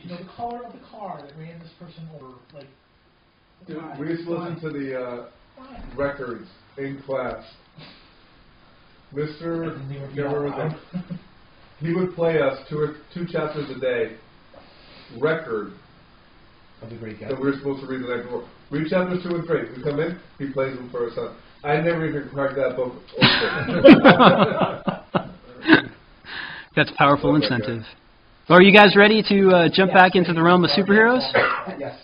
You know, the color of the car that ran this person over, like... Dude, we used to listen to the records in class. Mr. He would play us two chapters a day. Record. Of the Great Gatsby. And we were supposed to read the night before. Read chapters 2 and 3. We come in, he plays them for us. I never even cracked that book open. That's powerful incentive. Are you guys ready to jump back into the realm of superheroes? Yes.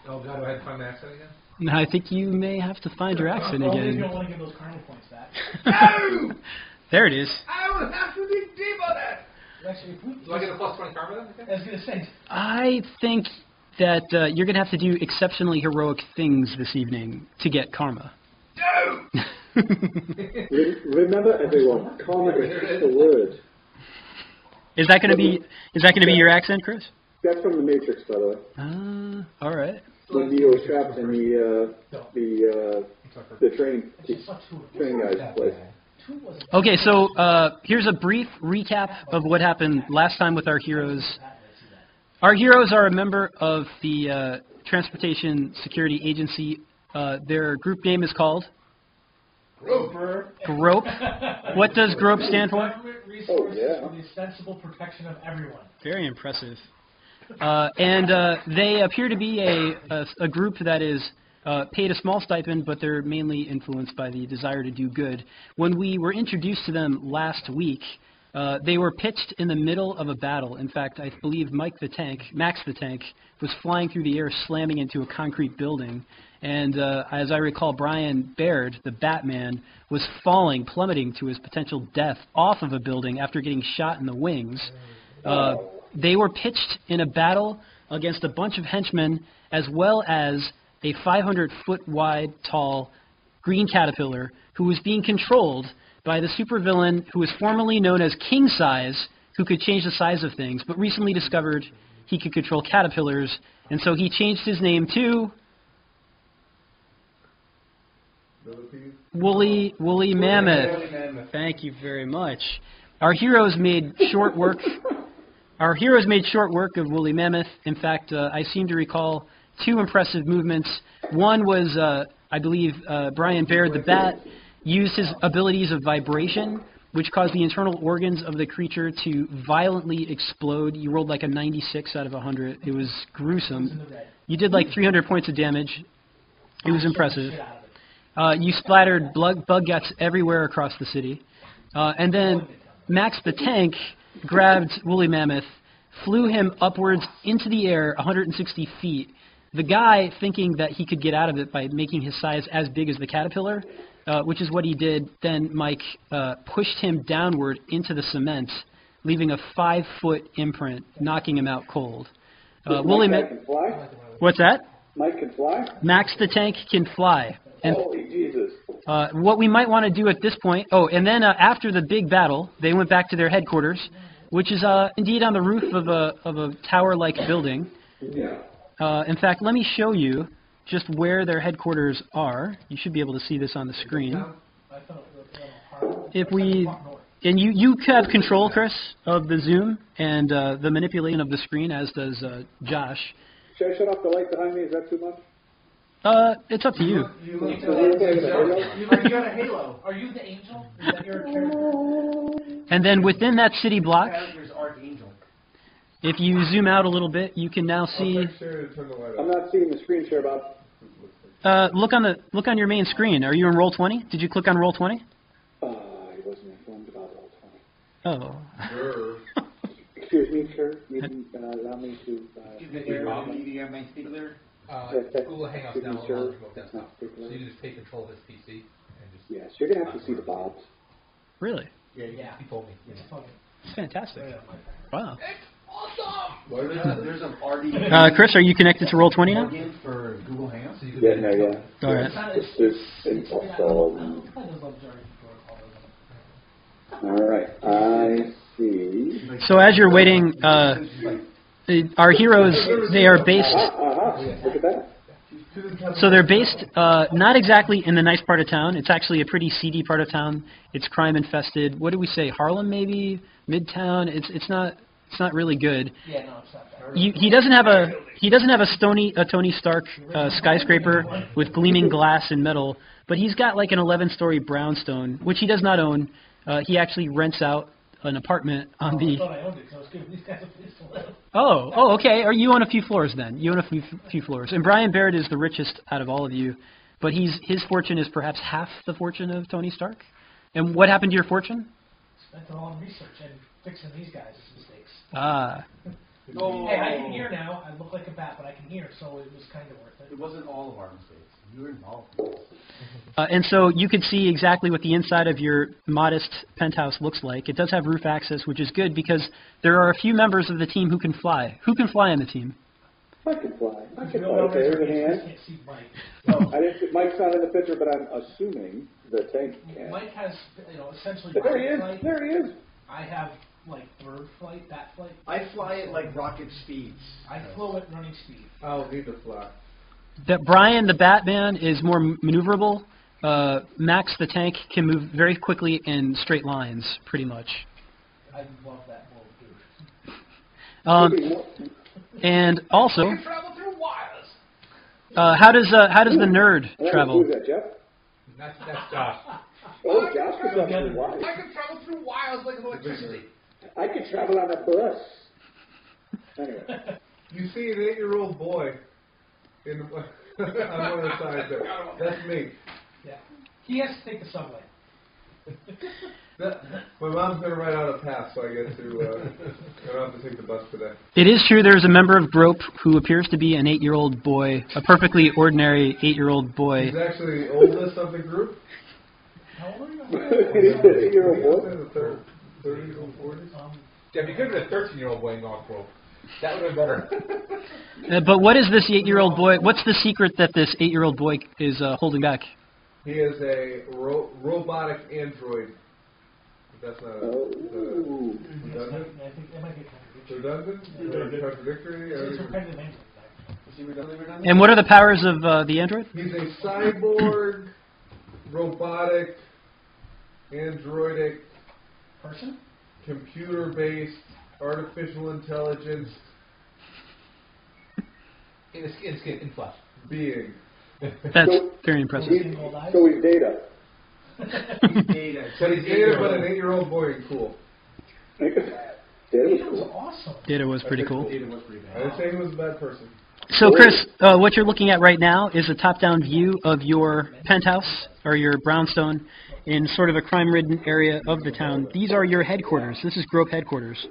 Oh, God, do I have to find my accent again? I think you may have to find your accent again. Only if you don't want to give those karma points back. No! There it is. I would have to dig deep on that! Actually, Do I get a plus 20 karma then? I was going to say. I think that you're going to have to do exceptionally heroic things this evening to get karma. No! Remember, everyone, karma is just a word. Is that going to be your accent, Chris? That's from the Matrix, by the way. All right. When Neo is trapped in the train guy's place. Okay, so here's a brief recap of what happened last time with our heroes. Our heroes are a member of the Transportation Security Agency. Their group name is called? GROPE. What does GROPE stand for? Government Resources for the Ostensible Protection of Everyone. Very impressive. And they appear to be a group that is paid a small stipend, but they're mainly influenced by the desire to do good. When we were introduced to them last week, they were pitched in the middle of a battle. In fact, I believe Max the Tank, was flying through the air, slamming into a concrete building. And as I recall, Brian Baird, the Batman, was plummeting to his potential death off of a building after getting shot in the wings. They were pitched in a battle against a bunch of henchmen, as well as a 500-foot wide, tall green caterpillar who was being controlled by the supervillain who was formerly known as King Size, who could change the size of things, but recently discovered he could control caterpillars, and so he changed his name to Woolly Mammoth. Thank you very much. Our heroes made short work. Our heroes made short work of Woolly Mammoth. In fact, I seem to recall 2 impressive movements. One was, I believe, Brian Baird, the Bat, used his abilities of vibration, which caused the internal organs of the creature to violently explode. You rolled like a 96 out of 100. It was gruesome. You did like 300 points of damage. It was impressive. You splattered bug guts everywhere across the city. And then Max the Tank grabbed Woolly Mammoth, flew him upwards into the air 160 feet. The guy, thinking that he could get out of it by making his size as big as the caterpillar, which is what he did, then Mike pushed him downward into the cement, leaving a 5-foot imprint, knocking him out cold. Woolly Mammoth. What's that? Mike can fly? Max the Tank can fly. And holy Jesus. What we might want to do at this point... Oh, and then after the big battle, they went back to their headquarters, which is indeed on the roof of a tower-like building. Yeah. In fact, let me show you just where their headquarters are. You should be able to see this on the screen. If we... And you have control, Chris, of the zoom and the manipulation of the screen, as does Josh. Should I shut off the light behind me? Is that too much? It's up to you. Are you got a halo? Are you the angel? Is that your character? And then within that city block, if you zoom out a little bit, you can now see. I'm not seeing the screen share, Bob. Look on your main screen. Are you in Roll20? Did you click on Roll20? I wasn't informed about Roll20. Oh. Excuse me, sir. You can allow me to. Google Hangouts now on remote desktop. So you can just take control of this PC and just... Yes, you're going to have to see the Bobs. Really? Yeah. He told me. It's fantastic. Wow. Awesome! There's an RD... Chris, are you connected to Roll20 now? For Google Hangouts? So Yeah. All right. All right. I see. So as you're waiting... our heroes, they are based... Look at that. So they're based not exactly in the nice part of town. It's actually a pretty seedy part of town. It's crime infested. What do we say? Harlem, maybe? Midtown? It's not It's not really good. Yeah, no, it's not bad. He doesn't have a Tony Stark skyscraper with gleaming glass and metal, but he's got like an 11-story brownstone, which he does not own. He actually rents out an apartment on the. I thought I owned it, so I was giving these guys a place to live. Oh, okay. Or you own a few floors then. You own a few floors. And Brian Barrett is the richest out of all of you, but his fortune is perhaps half the fortune of Tony Stark. And what happened to your fortune? Spent it all on research and fixing these guys' mistakes. Ah. Hey, I can hear now. I look like a bat, but I can hear, so it was kind of worth it. It wasn't all of our mistakes. You were involved in it. And so you could see exactly what the inside of your modest penthouse looks like. It does have roof access, which is good because there are a few members of the team who can fly. Who can fly on the team? I can fly. I can fly. Okay, there's a I hand. can't see Mike. I didn't. Mike's not in the picture, but I'm assuming the tank can. Mike has, essentially There he is. flight. There he is. I have, bird flight, bat flight. I fly at like rocket speeds. I flow at running speed. I'll need to fly. That Brian the Batman is more maneuverable. Max the tank can move very quickly in straight lines, pretty much. I love that little dude. And also, I can travel through wires. how does the nerd travel? Who's that, Jeff? That's Josh. Oh, Josh can travel through wires. I can travel through wires like electricity. I can travel on a bus. Anyway. You see an 8-year-old boy in on one of the sides there. That's me. Yeah. He has to take the subway. My mom's going to write out a pass, so I get to. I don't have to take the bus today. It is true there's a member of Grope who appears to be an 8-year-old boy, a perfectly ordinary 8-year-old boy. He's actually the oldest of the group. How old are you? He's an 8-year-old boy. In the 30s or 40s. Yeah, if you could have been a 13-year-old boy in golf rope, that would have been better. But what is this 8-year-old boy? What's the secret that this 8-year-old boy is holding back? He is a robotic android. That's not redundant. I think that might be Redundant? Contradictory? It's repetitive anyway. And what are the powers of the android? He's a cyborg, robotic, androidic, Person? computer-based, artificial intelligence in flesh. being. That's very impressive. So he's Data. Data. So he's Data, but an 8-year-old boy and cool. Data It was was cool. awesome. Data was pretty cool. Data was pretty I bad. didn't say he was a bad person. So, Chris, what you're looking at right now is a top-down view of your penthouse or your brownstone in sort of a crime-ridden area of the town. These are your headquarters. This is Grope headquarters.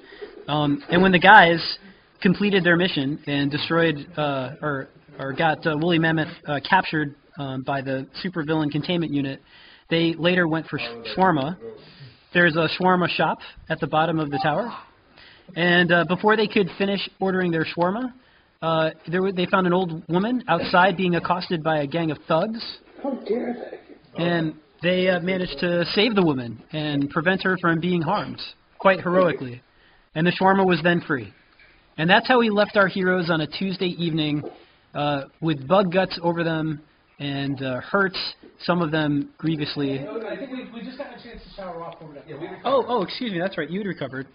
And when the guys completed their mission and destroyed or got woolly mammoth captured by the supervillain containment unit, they later went for shawarma. There's a shawarma shop at the bottom of the tower. And before they could finish ordering their shawarma, they found an old woman outside being accosted by a gang of thugs. How dare they? And they managed to save the woman and prevent her from being harmed, quite heroically. And the shawarma was then free. And that's how we left our heroes on a Tuesday evening with bug guts over them and hurt, some of them grievously. I think we just got a chance to shower off over that. Yeah, Oh, excuse me, that's right. You'd recovered.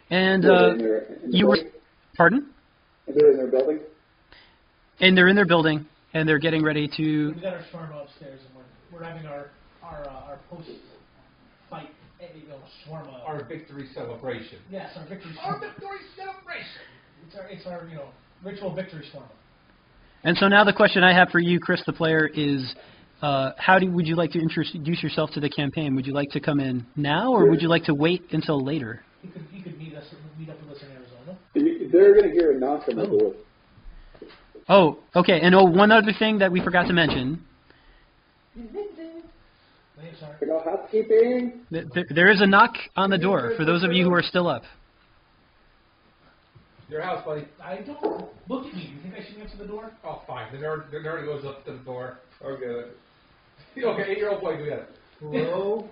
And you were... Pardon? They're in their building? And they're in their building, and they're getting ready to... We got our shawarma upstairs, and we're having our post-fight, shawarma. Our victory celebration. Yes, our victory. Our victory celebration. It's our ritual victory shawarma. And so now the question I have for you, Chris, the player, is would you like to introduce yourself to the campaign? Would you like to come in now, or would you like to wait until later? He could meet up with us in Arizona. They're going to hear a knock on the door. Oh, okay. And one other thing that we forgot to mention. Housekeeping. There is a knock on the door for those of you who are still up. Your house, buddy. I don't look at me. You think I should answer the door? Oh, fine. The nerd goes up to the door. I'll get it. Okay, 8-year-old boy, go get it. Hello?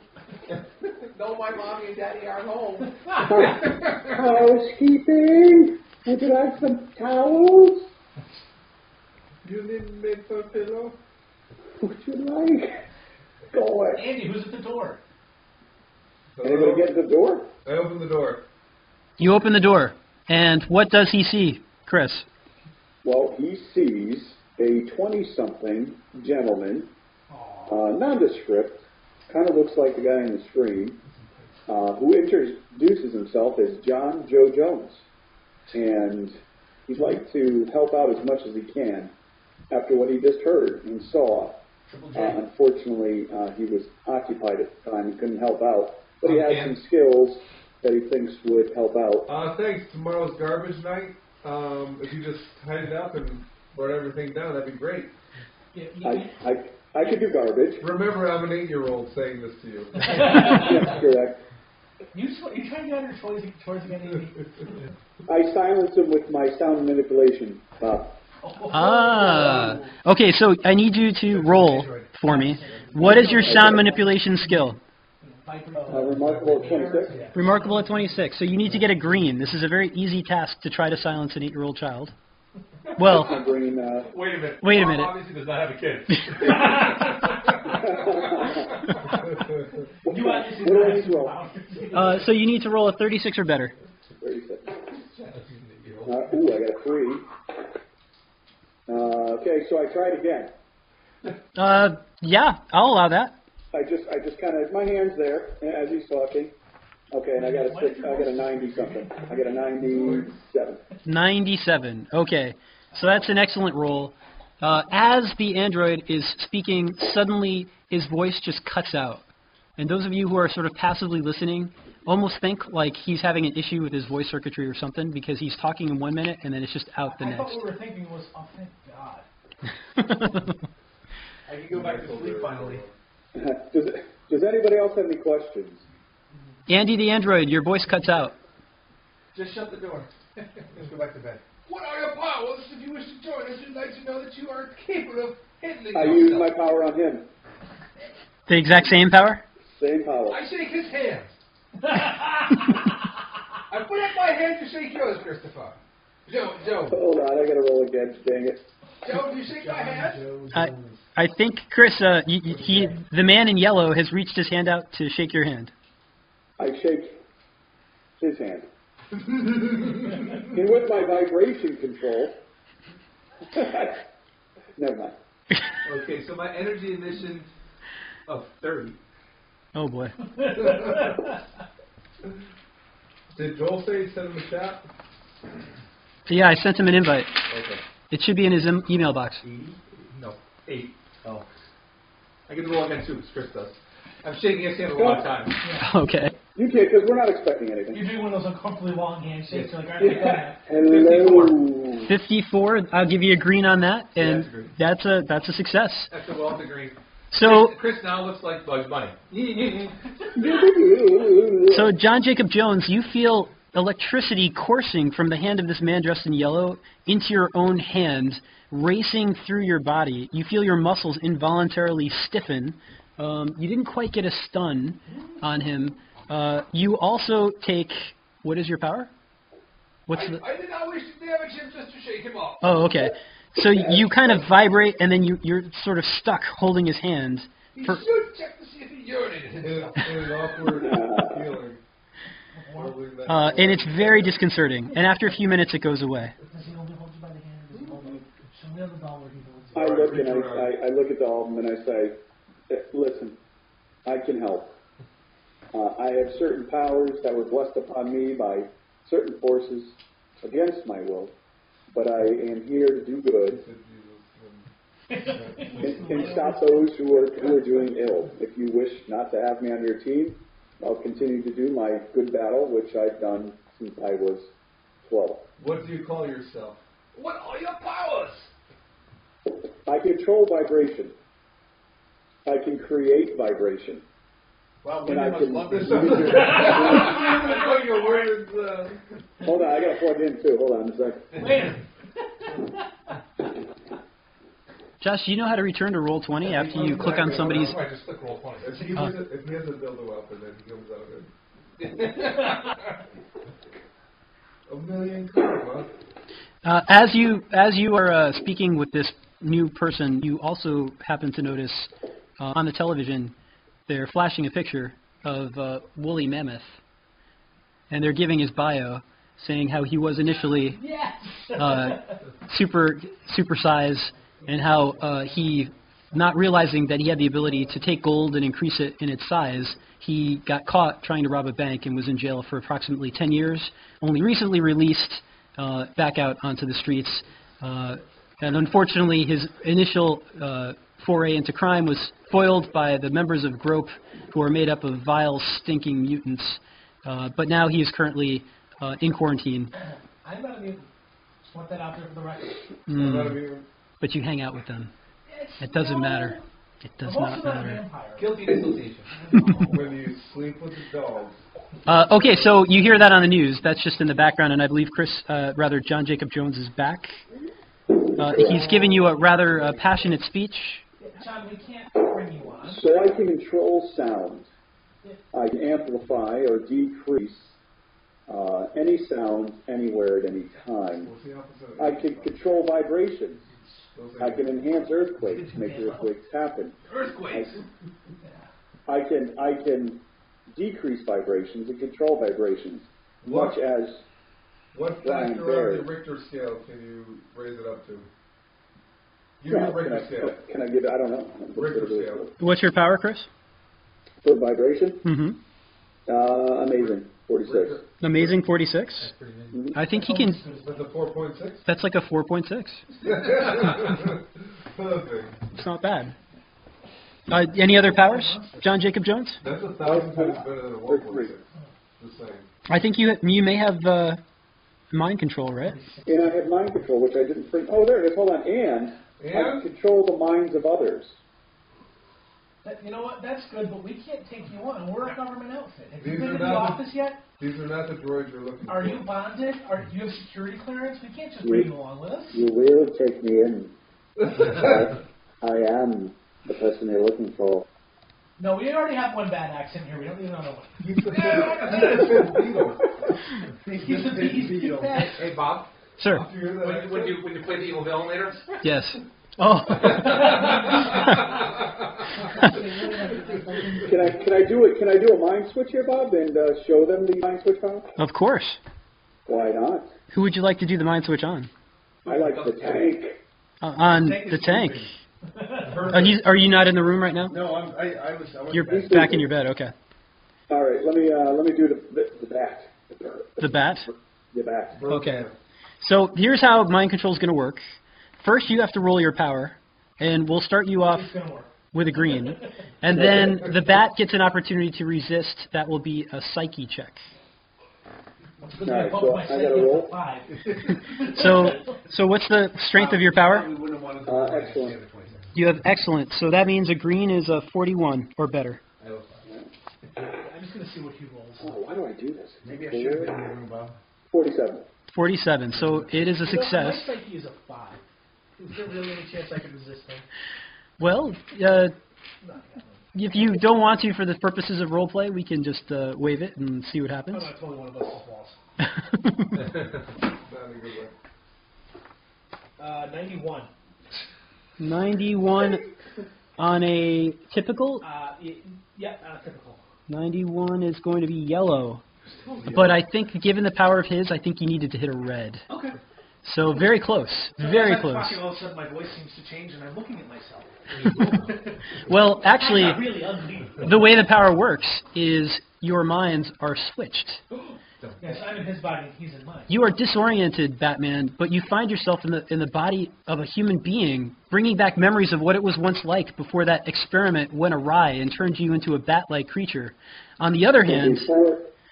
No, my mommy and daddy are home. Housekeeping. Would you like some towels? You need me for a pillow? Would you like? Go away. Andy, who's at the door? Anybody get to the door? I opened the door. You open the door, and what does he see, Chris? Well, he sees a 20-something gentleman, nondescript, kind of looks like the guy on the screen, who introduces himself as John Joe Jones. And he'd like to help out as much as he can after what he just heard and saw. Unfortunately, he was occupied at the time and couldn't help out. But he has some skills that he thinks would help out. Thanks. Tomorrow's garbage night. If you just tidy it up and burn everything down, that'd be great. I could do garbage. Remember, I'm an 8-year-old saying this to you. Yes, correct. You trying to get under toys again, Amy? I silence him with my sound manipulation. Okay, so I need you to roll for me. What is your sound manipulation skill? Remarkable at 26. Remarkable at 26. So you need to get a green. This is a very easy task to try to silence an 8-year-old child. Well, Green, wait a minute. Wait a minute. Obviously does not have a kid. You obviously What do I don't need to roll? have so you need to roll a 36 or better. 36. I got a 3. Okay, so I tried again. Yeah, I'll allow that. I just kind of, my hand's there as he's talking. Okay, and I got a 90 something. I got a 97. 97. Okay, so that's an excellent roll. As the android is speaking, suddenly his voice just cuts out. And those of you who are sort of passively listening almost think like he's having an issue with his voice circuitry or something because he's talking in 1 minute and then it's just out the I next. thought what we were thinking was, oh, thank God. I can go back to sleep finally. Does anybody else have any questions? Andy the android, your voice cuts out. Just shut the door. Let's go back to bed. What are your powers? If you wish to join us, we'd like to know that you are capable of handling I yourself. use my power on him. The exact same power? Same power. I shake his hand. I put up my hand to shake yours, Christopher. Joe, Hold on, I gotta roll again. Dang it. do you shake my hand? I think, Chris, the man in yellow has reached his hand out to shake your hand. I shake his hand. And with my vibration control. Never mind. Okay, so my energy emission of 30. Oh, boy. Did Joel say he sent him a chat? Yeah, I sent him an invite. Okay. It should be in his email box. 80? No, 8. Oh. I get to roll again too, because Chris does. I'm shaking his hand a lot of times. Okay. You can't, because we're not expecting anything. You're doing one of those uncomfortably long handshakes. You're like, all right, go ahead. Hello. 54. I'll give you a green on that, and that's a success. That's a well green. So, Chris now looks like Bugs Bunny. so John Jacob Jones, you feel electricity coursing from the hand of this man dressed in yellow into your own hand, racing through your body. You feel your muscles involuntarily stiffen. You didn't quite get a stun on him. You also take, what is your power? I did not wish to damage him just to shake him off. Oh, okay. So you kind of vibrate, and then you're sort of stuck holding his hand. He should check to see if he urinated himself. In an awkward feeling. And it's very disconcerting. And after a few minutes, it goes away. Does he only hold you by the hand, or does he hold you? Show me the doll where he holds you. I look at the album and I say, listen, I can help. I have certain powers that were blessed upon me by certain forces against my will, but I am here to do good and stop those who are doing ill. If you wish not to have me on your team, I'll continue to do my good battle, which I've done since I was 12. What do you call yourself? What are your powers? I control vibration. I can create vibration. Well, And I must can- love this. Your words, Hold on, I gotta plug in too. Hold on a second. Wait. Josh, do you know how to return to roll 20 after you click on somebody's... I just click roll 20. if he doesn't build a weapon, then he comes out good. $1 million karma. As you are speaking with this new person, you also happen to notice on the television they're flashing a picture of woolly mammoth, and they're giving his bio, saying how he was initially Yes. super size, and how he, not realizing that he had the ability to take gold and increase it in its size, he got caught trying to rob a bank and was in jail for approximately 10 years, only recently released back out onto the streets. And unfortunately, his initial foray into crime was foiled by the members of Grope, who are made up of vile, stinking mutants. But now he is currently in quarantine. I'm not a mutant. Just want that out there for the record. I'm not a mutant. But you hang out with them. It doesn't matter. It does not matter. Guilty association. When you sleep with the dogs. Okay, so you hear that on the news. That's just in the background, and I believe John Jacob Jones is back. He's given you a rather passionate speech. John, we can't bring you on. So I can control sound. I can amplify or decrease any sound anywhere at any time. What's the opposite of I can control vibrations. I can enhance earthquakes, make earthquakes happen. Earthquakes. I can decrease vibrations and control vibrations, much as What Brian factor Barry. on the Richter scale can you raise it up to? Give me a Richter scale. Can I give it? I don't know. Richter scale. What's your power, Chris? For vibration? Mm-hmm. Amazing. 46. Amazing 46. That's pretty amazing. I think he can. That's a 4.6? That's like a 4.6. Perfect. It's not bad. Any other powers, John Jacob Jones? That's 1,000 times better than a 1.6. Just saying. I think you may have mind control, right? And I have mind control, which I didn't print. Oh, there it is. Hold on. And I can control the minds of others. You know what? That's good, but we can't take you on. We're a government outfit. Have you These been are to the not office yet? These are not the droids you're looking for. Are you bonded? Do you have security clearance? We can't just bring you along with us. You will take me in. I am the person you're looking for. No, we already have one bad accent here. We don't need another one. He's the fifth beetle. He's the beetle. Hey, Bob. Sir. When you play the evil villain later? Yes. Oh. Can I do it? Can I do a mind switch here, Bob, and show them the mind switch power? Of course. Why not? Who would you like to do the mind switch on? I like the tank. On the tank. Are you not in the room right now? No, I was. You're back in your bed. Okay. All right. Let me do the bat. The bat. The bat. Okay. So here's how mind control is going to work. First, you have to roll your power, and we'll start you off with a green. And then the bat gets an opportunity to resist. That will be a psyche check. All right, so I got to roll. So what's the strength of your power? Excellent. You have excellent. So that means a green is a 41 or better. I'm just going to see what he rolls. Oh, why do I do this? Maybe I should have been in the room, Bob. 47. 47. So it is a success. My psyche is a 5. Is there really any chance I could resist him? Well, if you don't want to for the purposes of role play, we can just waive it and see what happens. I'm not totally one of us walls. Not in a good way. 91. 91 on a typical? Typical. 91 is going to be yellow. But I think, given the power of his, I think you needed to hit a red. Okay. So very close. Very close. Talking, all of a sudden my voice seems to change and I'm looking at myself. Well, actually, I'm really ugly. the way the power works is your minds are switched. Yes, I'm in his body and he's in mine. You are disoriented, Batman, but you find yourself in the body of a human being, bringing back memories of what it was once like before that experiment went awry and turned you into a bat-like creature. On the other hand,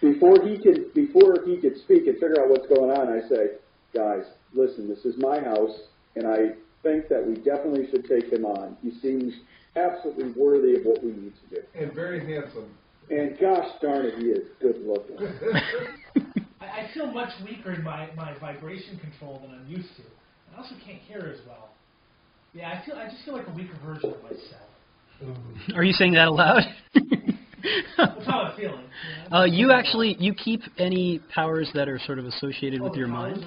before he could speak and figure out what's going on, I say, guys, listen, this is my house, and I think that we definitely should take him on. He seems absolutely worthy of what we need to do. And very handsome. And gosh darn it, he is good looking. I feel much weaker in my vibration control than I'm used to. I also can't hear as well. Yeah, I just feel like a weaker version of myself. are you saying that aloud? That's how I'm feeling. Yeah. You keep any powers that are sort of associated with your mind.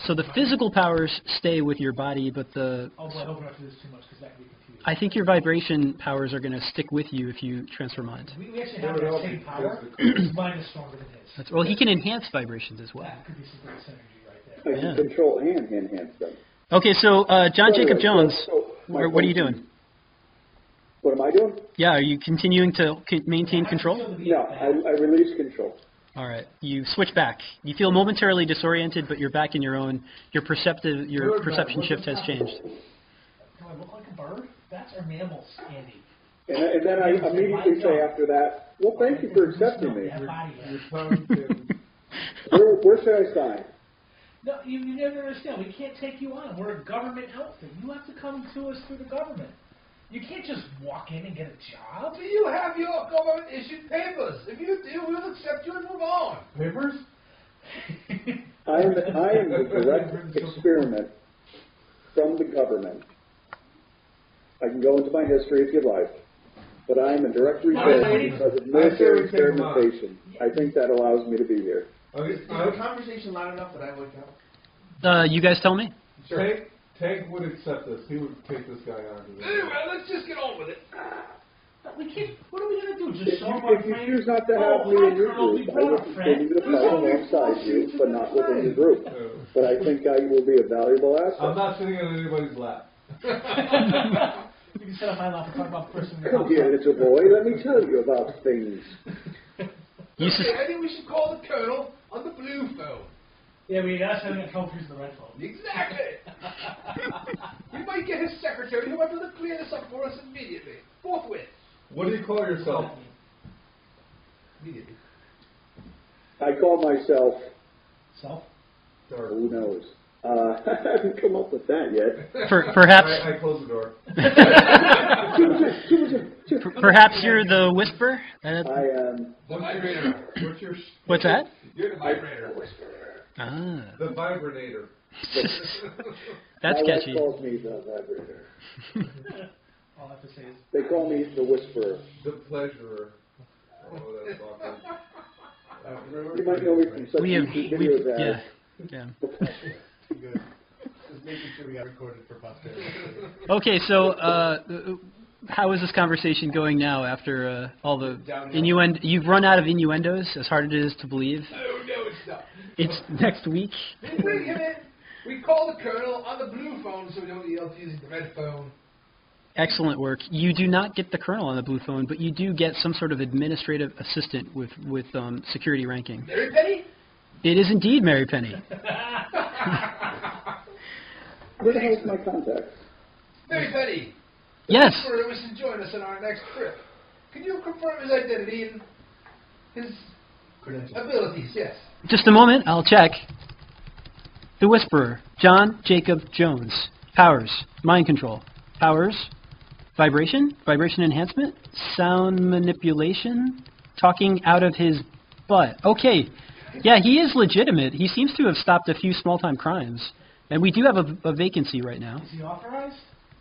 So the physical powers stay with your body, but the... Oh boy, I hope not to do this too much because that can be confusing. I think your vibration powers are going to stick with you if you transfer mind. We actually have that same power. His mind is stronger than his. Well, he can enhance vibrations as well. That could be some great synergy right there. I can control and enhance them. Okay, so John Jacob Jones, what are you doing? What am I doing? Yeah, are you continuing to maintain control? No, I release control. All right, you switch back. You feel momentarily disoriented, but you're back in your own. Your perception shift has changed. Do I look like a bird? Bats are mammals, Andy. And then I immediately say after that, well, thank you for accepting me. Where should I sign? No, you never understand. We can't take you on. We're a government outfit. You have to come to us through the government. You can't just walk in and get a job. Do you have your government-issued papers? If you do, we'll accept you and move on. Papers? I am the direct experiment from the government. I can go into my history if you'd like, but I am a direct result because of military experimentation. I think that allows me to be here. Okay, Is the conversation loud enough that I would go? You guys tell me. Sure. Tank would accept this. He would take this guy on. Anyway, let's just get on with it. We can't. What are we gonna do? Just show If you choose not to have me in your group, I would continue to fight alongside you, but not within your group. But I think I will be a valuable asset. I'm not sitting on anybody's lap. You can sit on my lap and talk about the person. Come here, little boy. Let me tell you about things. Okay, I think we should call the colonel on the blue phone. Yeah, we asked him to come use the red phone. Exactly. We might get his secretary who wants to clear this up for us immediately. Forthwith. What do you call yourself? Immediately. I call myself... Self? Who knows? I haven't come up with that yet. Perhaps... I close the door. Perhaps you're the Whisperer? I am... The vibrator. What's that? You're the vibrator. Ah. The vibrator. That's my catchy. wife calls me the vibrator. All I have to say is... They call me the Whisperer. The pleasurer. Oh, that's awkward. You might know me from such videos as... Yeah. Good. Just making sure we got recorded for posterity. Okay, so how is this conversation going now after all the innuendo? You've run out of innuendos, as hard as it is to believe. Oh, no, it's not. It's next week. We bring him in. We call the colonel on the blue phone so we don't need else using the red phone. Excellent work. You do not get the colonel on the blue phone, but you do get some sort of administrative assistant with security ranking. Mary Penny? It is indeed Mary Penny. Where the hell is my contact? Mary Penny. Yes. The Whisperer wishes to join us on our next trip. Can you confirm his identity and his abilities? Yes. Just a moment. I'll check. The Whisperer, John Jacob Jones. Powers, mind control. Powers, vibration enhancement, sound manipulation, talking out of his butt. Okay. Yeah, he is legitimate. He seems to have stopped a few small-time crimes. And we do have a vacancy right now. Is he authorized?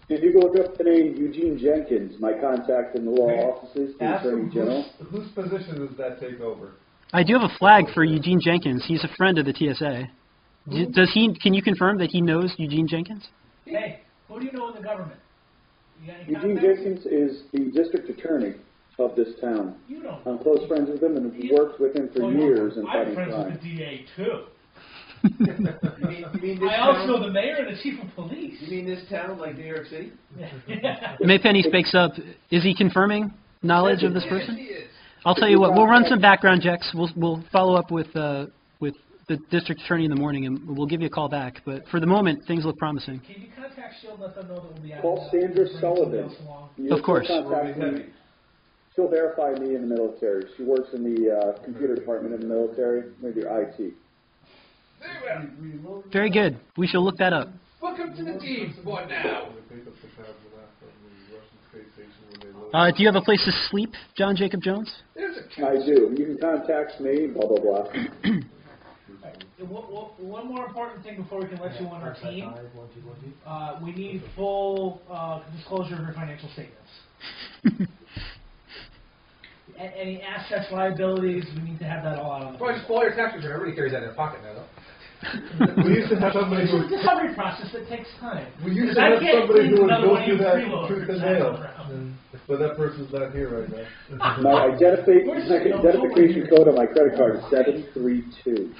If you go look up the name Eugene Jenkins, my contact in the law offices, the Attorney General. Whose position does that take over? I do have a flag for Eugene Jenkins. He's a friend of the TSA. Does he? Can you confirm that he knows Eugene Jenkins? Hey, who do you know in the government? You got any Eugene contacts? Jenkins is the district attorney of this town. You don't. I'm close friends with him and have worked with him for years in fighting I'm friends crime. with the DA too. You mean this I also town? know the mayor and the chief of police. You mean this town, like New York City? May Penny speaks up. Is he confirming knowledge of this person? Yes, he is. I'll tell you what. We'll run some background checks. We'll follow up with the district attorney in the morning, and we'll give you a call back. But for the moment, things look promising. Can you contact Shield and let them know that we'll be out? Call Sandra Sullivan. Of course. Contact me. She'll verify me in the military. She works in the computer department in the military, maybe IT. Very well. Very good. We shall look that up. Welcome to the team. What now? Do you have a place to sleep, John Jacob Jones? There's a I do. You can contact me, blah, blah, blah. One more important thing before we can let you on our team. We need full disclosure of your financial statements. Any assets, liabilities, we need to have that all out on the Well, just pull all your tax return. Everybody carries that in their pocket now, though. We used to have somebody It's who a discovery process that takes time. we used to I have can't somebody clean who would another go one through of that these freeloaders tooth and that nail. go around. But that person's not here right now. My identification code on my credit card is 732.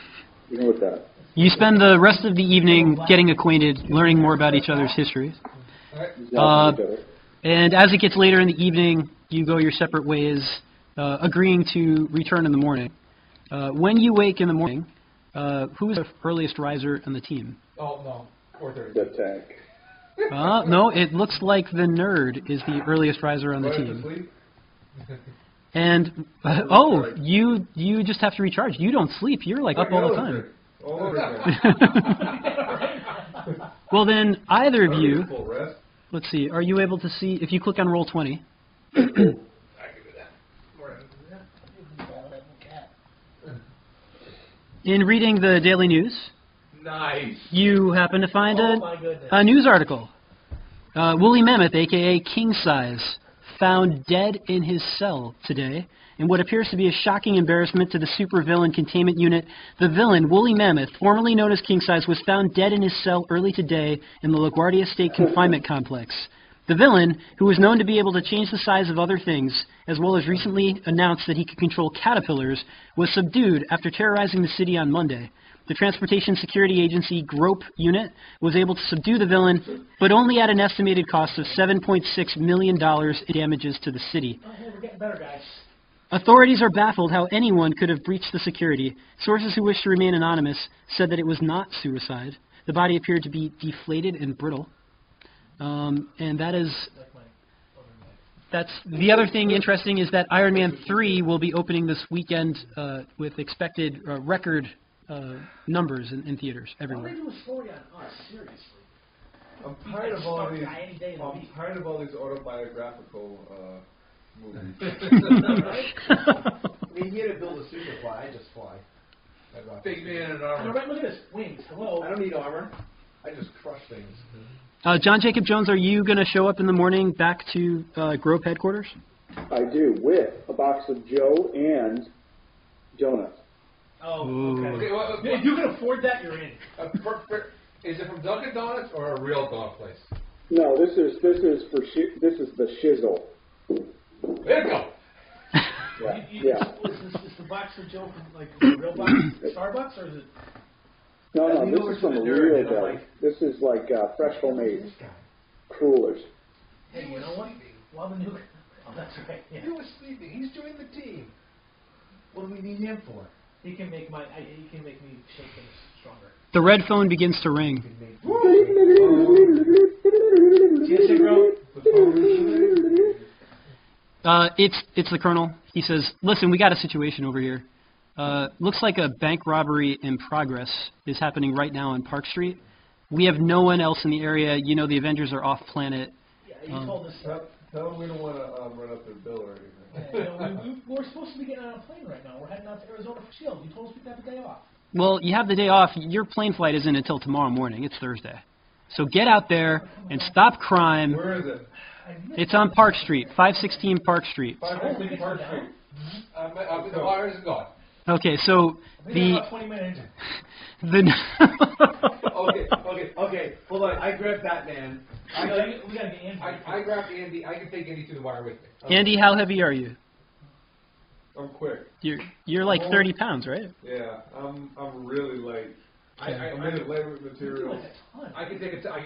You know what that? You spend the rest of the evening getting acquainted, learning more about each other's histories. And as it gets later in the evening, you go your separate ways, agreeing to return in the morning. When you wake in the morning, who is the earliest riser on the team? Oh, no. 4:30. The tank. No, it looks like the nerd is the earliest riser on the Right to team. sleep? And, you just have to recharge. You don't sleep. You're like up all the time. All over again. Well, then, either of you, Full rest. let's see, are you able to see, if you click on roll 20, I can do that. in reading the daily news, Nice. you happen to find my goodness. a news article. Woolly Mammoth, a.k.a. King Size, found dead in his cell today in what appears to be a shocking embarrassment to the supervillain containment unit. The villain, Woolly Mammoth, formerly known as King Size, was found dead in his cell early today in the LaGuardia State Confinement Complex. The villain, who was known to be able to change the size of other things, as well as recently announced that he could control caterpillars, was subdued after terrorizing the city on Monday. The Transportation Security Agency GROPE unit was able to subdue the villain, but only at an estimated cost of $7.6 million in damages to the city. Oh, hey, we're getting better, guys. Authorities are baffled how anyone could have breached the security. Sources who wish to remain anonymous said that it was not suicide. The body appeared to be deflated and brittle. And that's the other thing interesting is that Iron Man 3 will be opening this weekend with expected record numbers in theaters Why everywhere. don't they do a story on us, seriously? I'm tired of all these. Any day of the week. I'm tired of all these autobiographical movies. I mean, you had to build a suit to fly. I just fly. Big man in No, armor. right, look at this. Wings. Hello. I don't need armor. I just crush things. John Jacob Jones, are you going to show up in the morning back to Grove headquarters? I do, with a box of Joe and donuts. Oh, Ooh. okay. Okay, well, If you can afford that, you're in. is it from Dunkin' Donuts or a real donut place? No, this is the shizzle. There you go. Yeah, You, yeah. Is the box of Joe from, like, the real box Starbucks, or is it? No, You know this is what's from a the nerd, real and I'm deli. like- This is like fresh homemade This guy. crullers. Hey, you know what? Well, the new. Oh, that's right. Yeah. He was sleeping. He's joined the team. What do we need him for? He can make he can make me shake things stronger. The red phone begins to ring. TSA bro. It's the colonel. He says, "Listen, we got a situation over here. Looks like a bank robbery in progress is happening right now on Park Street. We have no one else in the area. You know the Avengers are off planet. Yeah, you told us. Tell them we don't want to run up their bill or anything. We're supposed to be getting on a plane right now. We're heading out to Arizona for SHIELD. You told us we'd have a day off. Well, you have the day off. Your plane flight isn't until tomorrow morning. It's Thursday. So get out there and stop crime. Where is it? It's on Park Street, 516 Park Street. 516 Park Street. The virus is gone. Okay, so Maybe about 20 minutes. Okay. Hold on. I grabbed Batman. We gotta get Andy. I grabbed Andy. I can take Andy to the wire with me. Andy, how heavy are you? I'm quick. You're like 30 pounds, right? Yeah, I'm really light. I'm in lightweight materials. I can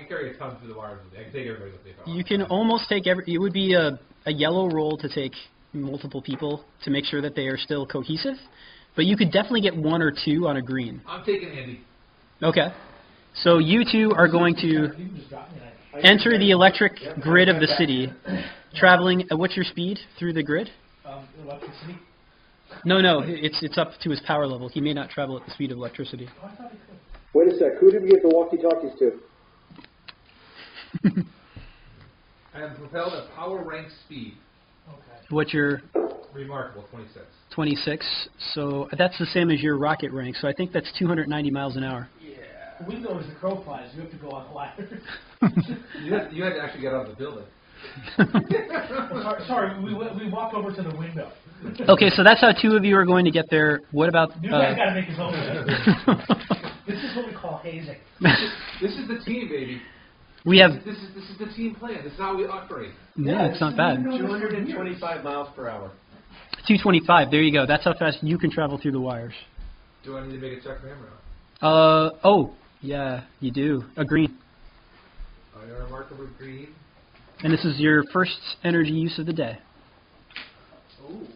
carry a ton through the wires with me. I can take everybody with me. If I want. You can almost take it would be a yellow roll to take multiple people to make sure that they are still cohesive, but you could definitely get one or two on a green. I'm taking Andy. Okay. So you two are going to enter the electric grid of the city, traveling at what's your speed through the grid? Electricity. No, it's up to his power level. He may not travel at the speed of electricity. Oh, I thought he could. Wait a sec. Who did we get the walkie-talkies to? I am propelled at power rank speed. Okay. What's your Remarkable, 26. 26? So that's the same as your rocket rank. So I think that's 290 miles an hour. We go as the crow flies. You have to go on a ladder. You had to actually get out of the building. Sorry, we walked over to the window. Okay, so that's how two of you are going to get there. What about... New guy's got to make his own way. This is what we call hazing. This is the team, baby. We have... This is the team plan. This is how we operate. Yeah, it's not bad. 225 miles per hour. 225, there you go. That's how fast you can travel through the wires. Do I need to make a check for him or not? Oh, yeah, you do. A green. Oh, you're a marker with green. And this is your first energy use of the day. Ooh.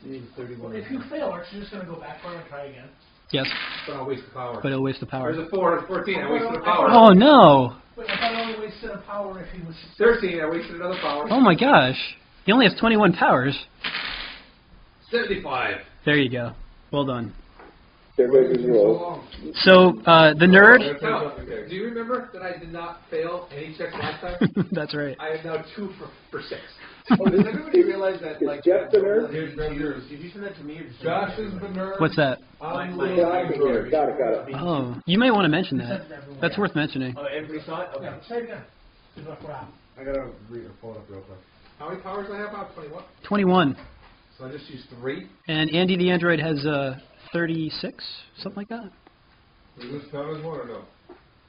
You need 31. If you fail, aren't you just going to go back and try again? Yes, But I'll waste the power. but it'll waste the power. There's a 4 and 14. I wasted a power. Oh, no. Wait, I thought I only wasted a power if he was... 13. I wasted another power. Oh, my gosh. He only has 21 powers. 75. There you go. Well done. There goes his roll. So, the nerd... Now, do you remember that I did not fail any checks last time? That's right. I am now 2 for 6. Oh, does everybody realize that, like, Jeff the nerd? Did you send that to me or did you send Josh that is to the me? nerd. What's that? I'm My- Yeah, I can hear it. Got it. Oh, you may want to mention that. That's worth mentioning. Oh, everybody saw it? Okay. Yeah, say it again. Good luck, we're out. I gotta read or pull it up real quick. How many powers do I have now? 21? 21. So I just used 3. And Andy the android has 36, something like that. Is this count as one or no?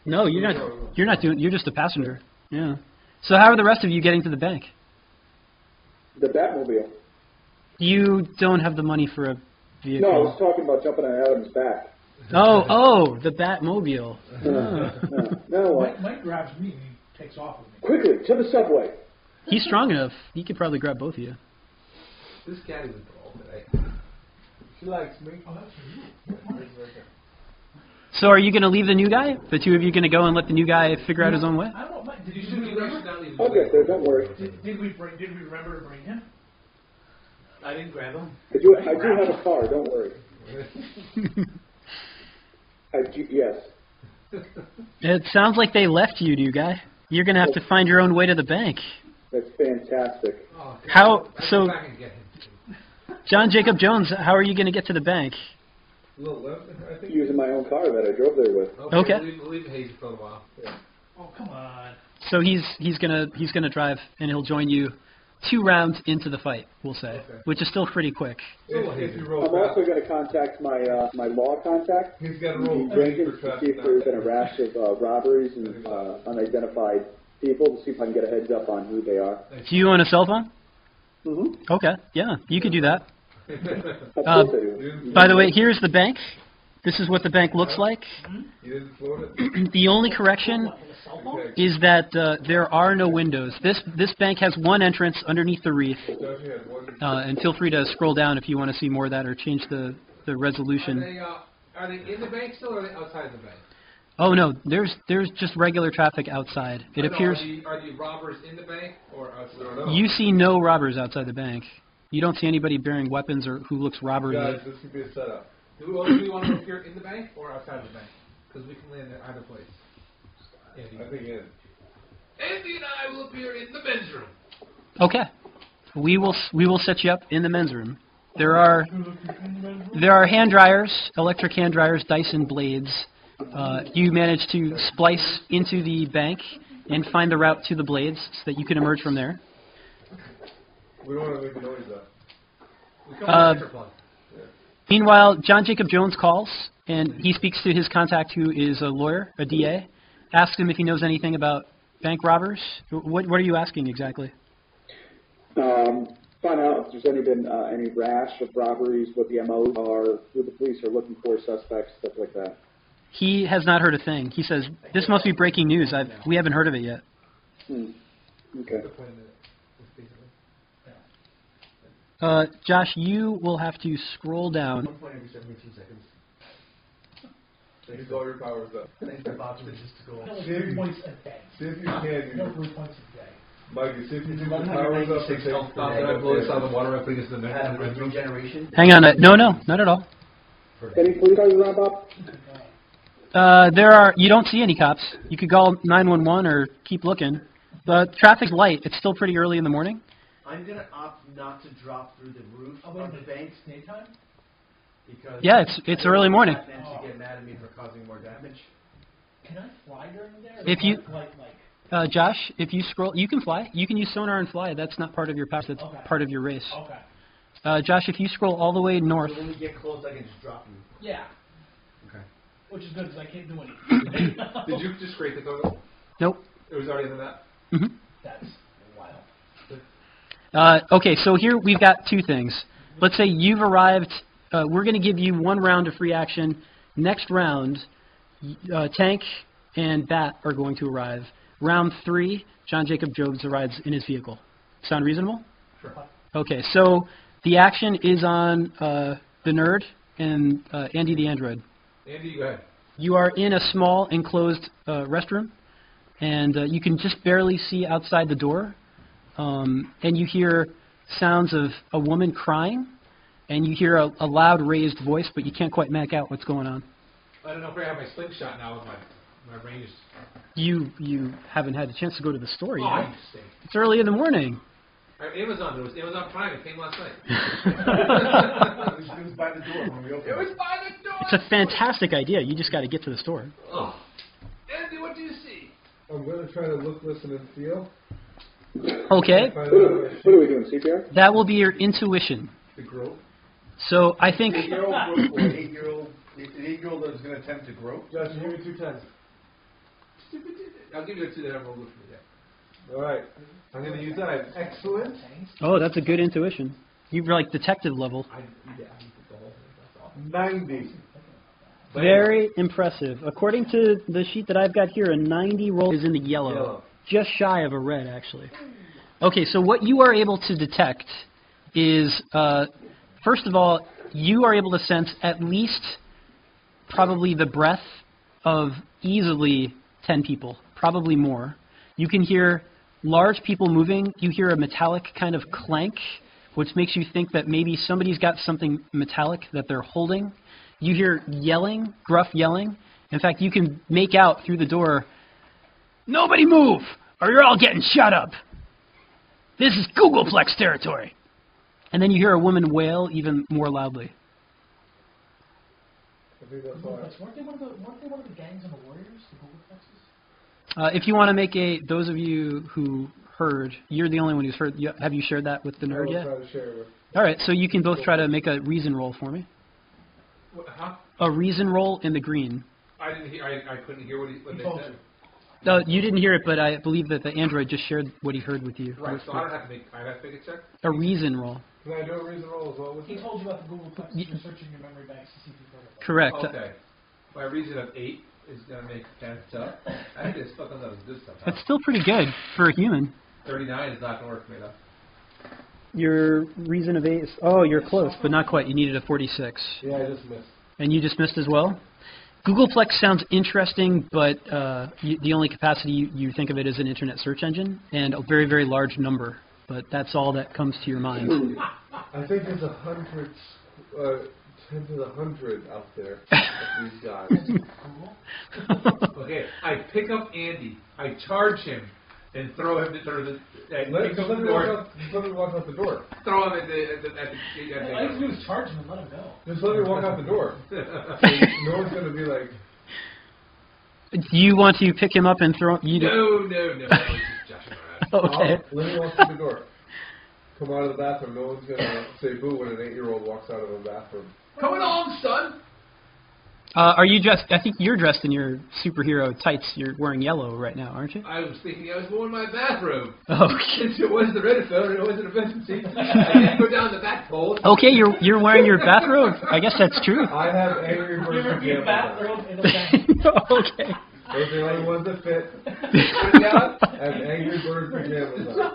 No, you're not doing. You're just a passenger. Yeah. So how are the rest of you getting to the bank? The Batmobile. You don't have the money for a vehicle. No, I was talking about jumping on Adam's back. Oh, the Batmobile. No, Mike grabs me and he takes off with me. quickly, to the subway. He's strong enough. He could probably grab both of you. This cat is a ball today. She likes me. Oh, that's for you. So are you going to leave the new guy? The two of you going to go and let the new guy figure out his own way? I don't know, Mike, did you You see guys me? should not leave. I'll get there, don't worry. Did we remember to bring him? I didn't grab him. I do have a car, don't worry. Yes. It sounds like they left you, new guy. You're going to have to find your own way to the bank. That's fantastic. Oh, How- I so- go back and get him. John Jacob Jones, how are you going to get to the bank? A little left, I think. Using my own car that I drove there with. Okay. We'll leave Hazy for a while. Yeah. Oh, come on. So he's gonna drive and he'll join you 2 rounds into the fight, we'll say, Okay. which is still pretty quick. If you roll I'm also going to contact my my law contact. He's got to in roll Jenkins to see if there's been a rash of robberies and unidentified people to see if I can get a heads up on who they are. Do you own a cell phone? Mm-hmm. Okay, yeah, you could do that. Of course I do. By the way, here's the bank. This is what the bank looks like. You didn't float it? The only correction is that there are no windows. This bank has one entrance underneath the wreath. Josh, you had one. And feel free to scroll down if you want to see more of that or change the resolution. Are they in the bank still or are they outside the bank? Oh no, there's just regular traffic outside. It appears Are the robbers in the bank or outside? you see no robbers outside the bank. You don't see anybody bearing weapons or who looks robbery. Guys, this could be a setup. Do we want to appear in the bank or outside the bank? Because we can land at either place. Andy. I think in. Andy and I will appear in the men's room. Okay, we will set you up in the men's room. There are hand dryers, electric hand dryers, Dyson blades. You manage to splice into the bank and find the route to the blades so that you can emerge from there. We don't want to make a noise though. We come Uh, with a plug. Meanwhile, John Jacob Jones calls, and he speaks to his contact, who is a lawyer, a DA. Asks him if he knows anything about bank robbers. What are you asking exactly? Find out if there's been any rash of robberies, what the MOs are, who the police are looking for, suspects, stuff like that. He has not heard a thing. He says, this must be breaking news. We haven't heard of it yet. Okay. Josh, you will have to scroll down. 1 point every 72 seconds. Use all your powers up. Thanks to Bob for just to go. No, 3 points a day. See if you can. No 3 points a day. Mikey, see if you can use powers up and take blow this out of the water up against the Had a regeneration. Hang on. No, not at all. Any police are you around, Bob? There are. You don't see any cops. You could call 911 or keep looking. The traffic's light. It's still pretty early in the morning. I'm going to opt not to drop through the roof of the bank's daytime. Because Yeah, it's early morning. Batman should get mad at me for causing more damage. Can I fly during the day? Or If you- like Josh, if you scroll, you can fly. You can use sonar and fly. That's not part of your pass. That's part of your race. Okay. Josh, if you scroll all the way north. So when we get close, I can just drop you. Yeah. Okay. Which is good because I can't do anything. Did you just create the photo? Nope. It was already in the map? Mm-hmm. That's wild. Okay, so here we've got two things. Let's say you've arrived. We're going to give you 1 round of free action. Next round, Tank and Bat are going to arrive. Round 3, John Jacob Jobs arrives in his vehicle. Sound reasonable? Sure. Okay, so the action is on the nerd and Andy the android. Andy, go ahead. You are in a small enclosed restroom, and you can just barely see outside the door. And you hear sounds of a woman crying, and you hear a loud raised voice, but you can't quite make out what's going on. I don't know if I have my slingshot now with my range. You haven't had a chance to go to the store yet. I see. It's early in the morning. Amazon. There was Amazon Prime. It came last night. It was by the door when we opened It was by the door. It's a fantastic idea. You just got to get to the store. Oh. Andy, what do you see? I'm going to try to look, listen, and feel. Okay, What are we doing, CPR? that will be your intuition. The grove. So I think 8-year-old group or an 8-year-old that's going to attempt to grow. Josh, give me 2 times. I'll give you the 2 that I rolled with me. Yeah. All right. I'm going to use that. Excellent. oh, that's a good intuition. You're like detective level. I need the whole thing. That's all. 90. Very impressive. According to the sheet that I've got here, a 90 roll is in the yellow. Just shy of a red, actually. Okay, so what you are able to detect is, first of all, you are able to sense at least probably the breath of easily 10 people, probably more. You can hear large people moving. You hear a metallic kind of clank, which makes you think that maybe somebody's got something metallic that they're holding. You hear yelling, gruff yelling. In fact, you can make out through the door, "Nobody move, or you're all getting shut up. This is Googleplex territory." And then you hear a woman wail even more loudly. I think that's all right. Weren't they one of the gangs in the Warriors, the Googleplexes? If you want to make those of you who heard, you're the only one who's heard. Have you shared that with the nerd yet? I'll try to share it with. All right, so you can both try to make a reason roll for me. What, huh? A reason roll in the green. I didn't hear. I couldn't hear what they told said. No, you didn't hear it, but I believe that the android just shared what he heard with you. Right. So I don't have to make. I have to make a check. A reason roll. Can I do a reason roll as well with He you? told you about the Googleplex. You're searching your memory banks to see if you've heard of it. Correct. Okay. My reason of 8 is gonna make 10 tough. I think this fucking that was good stuff. That's still pretty good for a human. 39 is not gonna work for me though. Your reason of 8 is, oh, you're close, but not quite. You needed a 46. Yeah, I just missed. And you just missed as well? Googleplex sounds interesting, but the only capacity you think of it is an internet search engine and a very, very large number. But that's all that comes to your mind. I think there's 100, 10 to the 100 out there of these guys. Okay, I pick up Andy, I charge him, and throw him to the. Let Pick up the door. me walk out the door. Throw him at the. All you have to do is charge him and let him go. Just let me walk out the door. No one's going to be like, Do you want to pick him up and throw him? You No. I was just joshing around. Okay. Let me walk through the door. Come out of the bathroom. No one's going to say boo when an 8-year-old walks out of a bathroom. Coming on, son. Are you dressed? I think you're dressed in your superhero tights. You're wearing yellow right now, aren't you? I was thinking I was going to my bathroom. Oh. Since it was the Reddit phone, it was an emergency. I didn't go down the back pole. Okay, you're wearing your bathrobe. I guess that's true. I have Angry Birds Your pajamas. bathrobe in a bank. Okay. Those are the only ones that fit. Yeah. I have Angry Birds pajamas on.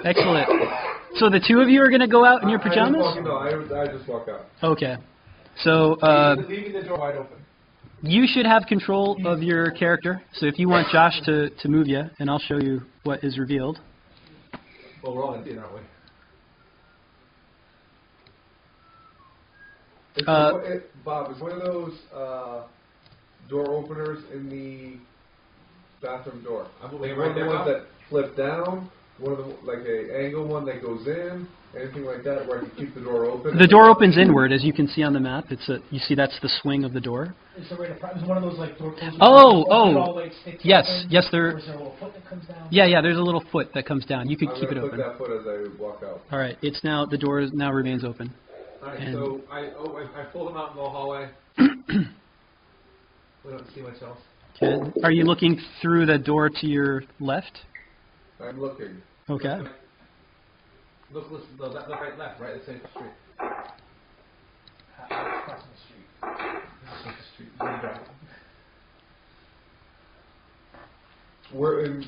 Excellent. So the two of you are going to go out in your pajamas? I just walk out. Okay. So Leaving the door wide open. you should have control of your character. So if you want Josh to move you, and I'll show you what is revealed. Well, we're all in it, aren't we? Bob, is one of those door openers in the bathroom door? I'm Like waiting one right of the there, ones Bob. that flip down, one of the, like a angle one that goes in, anything like that, where I can keep the door open? The door opens inward, as you can see on the map. You see that's the swing of the door. Is there one of those like door closers? Yes, there. Or is there a little foot that comes down? Yeah, there's a little foot that comes down. You could keep it I'm open. gonna put that foot as I walk out. All right, the door now remains open. All right, so I pull them out in the hallway. We don't see much else. Okay. Are you looking through the door to your left? I'm looking. Okay. Look right, left, right, the same street. Crossing the street. The street. Where you driving? Where in?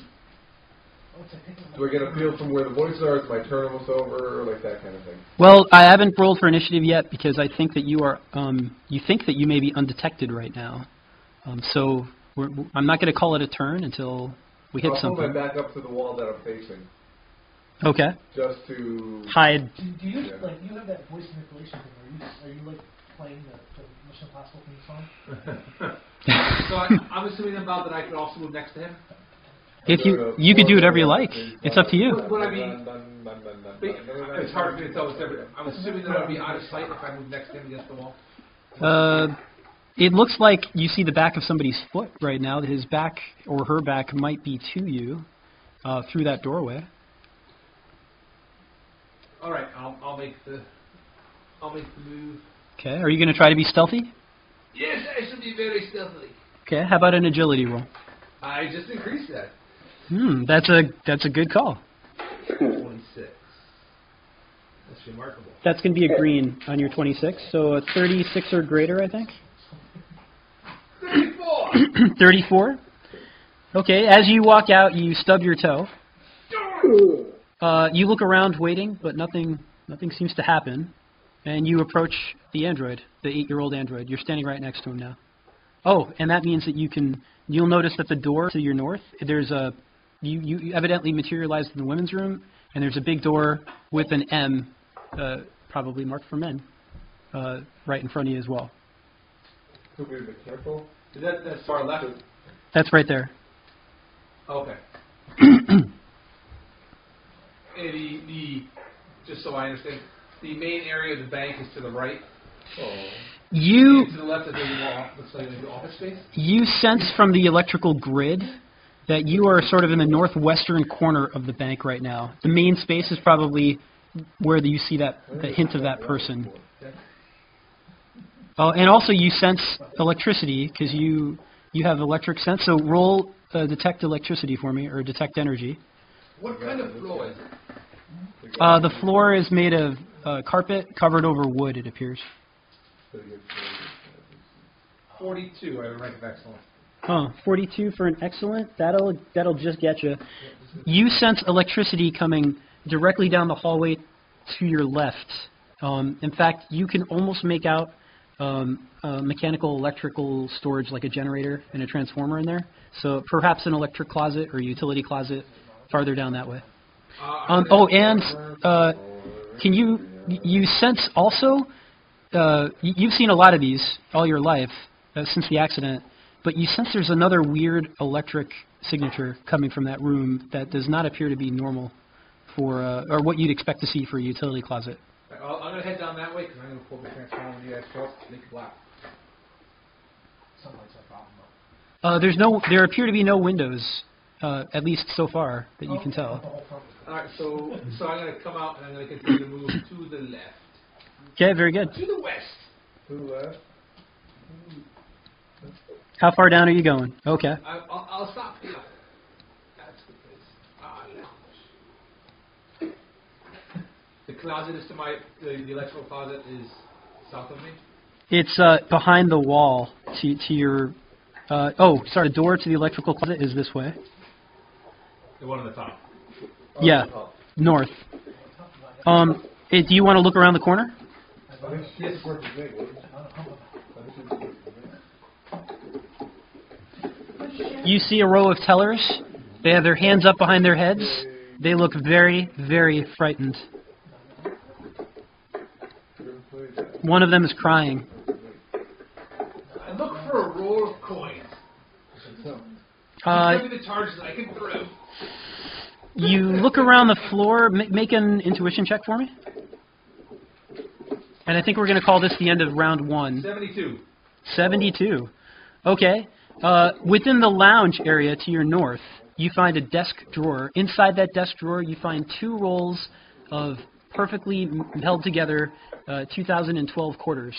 Do I get a feel from where the voices are? Is my turn almost over? Like that kind of thing. Well, I haven't rolled for initiative yet because I think that you are. You think that you may be undetected right now. So I'm not going to call it a turn until we hit something. I'll pull my back up to the wall that I'm facing. Okay. Just to hide. Do you you have that voice manipulation thing? Are you like playing the Mission Impossible theme song? So I'm assuming about that I could also move next to him. If you could do whatever you like. It's up to you. But I mean, it's hard for me to tell. I'm assuming that I would be out of sight if I move next to him against the wall. It looks like you see the back of somebody's foot right now. His back or her back might be to you through that doorway. All right, I'll make the move. Okay. Are you going to try to be stealthy? Yes, I should be very stealthy. Okay. How about an agility roll? I just increased that. That's a good call. 26. That's remarkable. That's going to be a green on your 26, so a 36 or greater, I think. 34. 34. Okay. As you walk out, you stub your toe. You look around waiting, but nothing seems to happen. And you approach the android, the 8-year-old android. You're standing right next to him now. Oh, and that means that you'll notice that the door to your north, you evidently materialized in the women's room, and there's a big door with an M, probably marked for men, right in front of you as well. Could we be careful? Is that far left? That's right there. Okay. Just so I understand, the main area of the bank is to the right. Oh. And to the left of the wall, looks like the office space. You sense from the electrical grid that you are sort of in the northwestern corner of the bank right now. The main space is probably where you see the hint of that person. And also you sense electricity because you have electric sense. So roll detect electricity for me, or detect energy. What kind of floor is it? The floor is made of carpet covered over wood, it appears. 42, I have a rank of excellent. 42 for an excellent. That'll just get you. You sense electricity coming directly down the hallway to your left. In fact, you can almost make out mechanical electrical storage, like a generator and a transformer in there. So perhaps an electric closet or utility closet farther down that way. Can you sense also? You've seen a lot of these all your life since the accident, but you sense there's another weird electric signature coming from that room that does not appear to be normal for, or what you'd expect to see for a utility closet. I'm going to head down that way because I'm going to pull the transformer when you guys show up to make it black. Sunlight's a problem, though. There appear to be no windows, at least so far, that you can tell. All right, so I'm going to come out and I'm going to continue to move to the left. Okay, very good. To the west. To the left. How far down are you going? Okay. I'll stop here. That's the place. The closet is to the electrical closet is south of me? It's behind the wall to your... the door to the electrical closet is this way. The one on the top. Yeah, north. Do you want to look around the corner? Yes. You see a row of tellers. They have their hands up behind their heads. They look very, very frightened. One of them is crying. I look for a roll of coins. Give me the charges I can throw. You look around the floor. Make an intuition check for me. And I think we're going to call this the end of round 1. 72. 72. Okay. Within the lounge area to your north, you find a desk drawer. Inside that desk drawer, you find 2 rolls of perfectly held together 2012 quarters,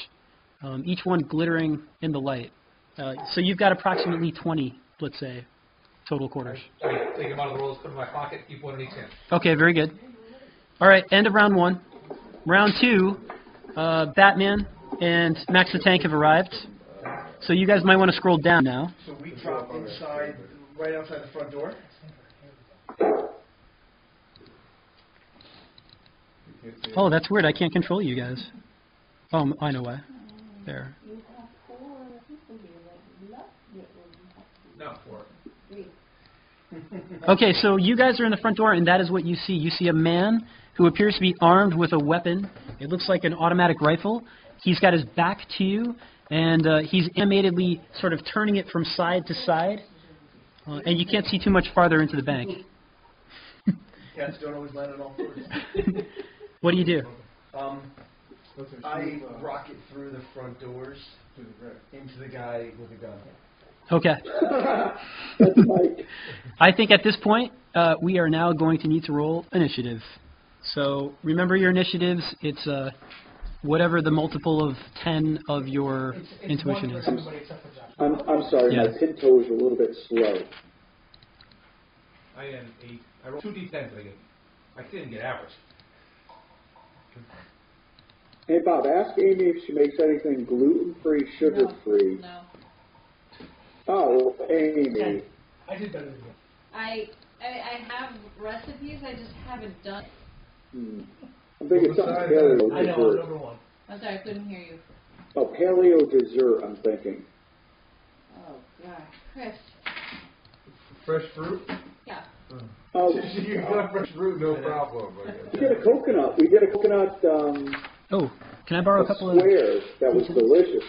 each one glittering in the light. So you've got approximately 20, let's say, total quarters. I take them out of the rolls, put them in my pocket, keep one in each hand. Okay, very good. All right, end of round 1. Round 2, Batman and Max the Tank have arrived. So you guys might want to scroll down now. So we drop inside, right outside the front door. Oh, that's weird. I can't control you guys. Oh, I know why. There. No, 4. Okay, so you guys are in the front door, and that is what you see. You see a man who appears to be armed with a weapon. It looks like an automatic rifle. He's got his back to you, and he's animatedly sort of turning it from side to side, and you can't see too much farther into the bank. Cats don't always land on all fours. What do you do? I rocket through the front doors into the guy with a gun. Okay. That's Mike. I think at this point, we are now going to need to roll initiative. So remember your initiatives. It's whatever the multiple of 10 of your intuition is. I'm sorry, Yeah. my pin toes are a little bit slow. I am 8. I rolled 2 d10s. I didn't get average. Hey, Bob, ask Amy if she makes anything gluten-free, sugar-free. No. Oh, Amy. I did better than you. I have recipes, I just haven't done it. I'm thinking something paleo I know, dessert. number 1. I'm sorry, I couldn't hear you. Oh, paleo dessert, I'm thinking. Oh, God. Chris. Fresh fruit? Yeah. Oh, You got fresh fruit, no problem. we did a coconut. We did a coconut Oh, can I borrow a couple of... squares. That was delicious.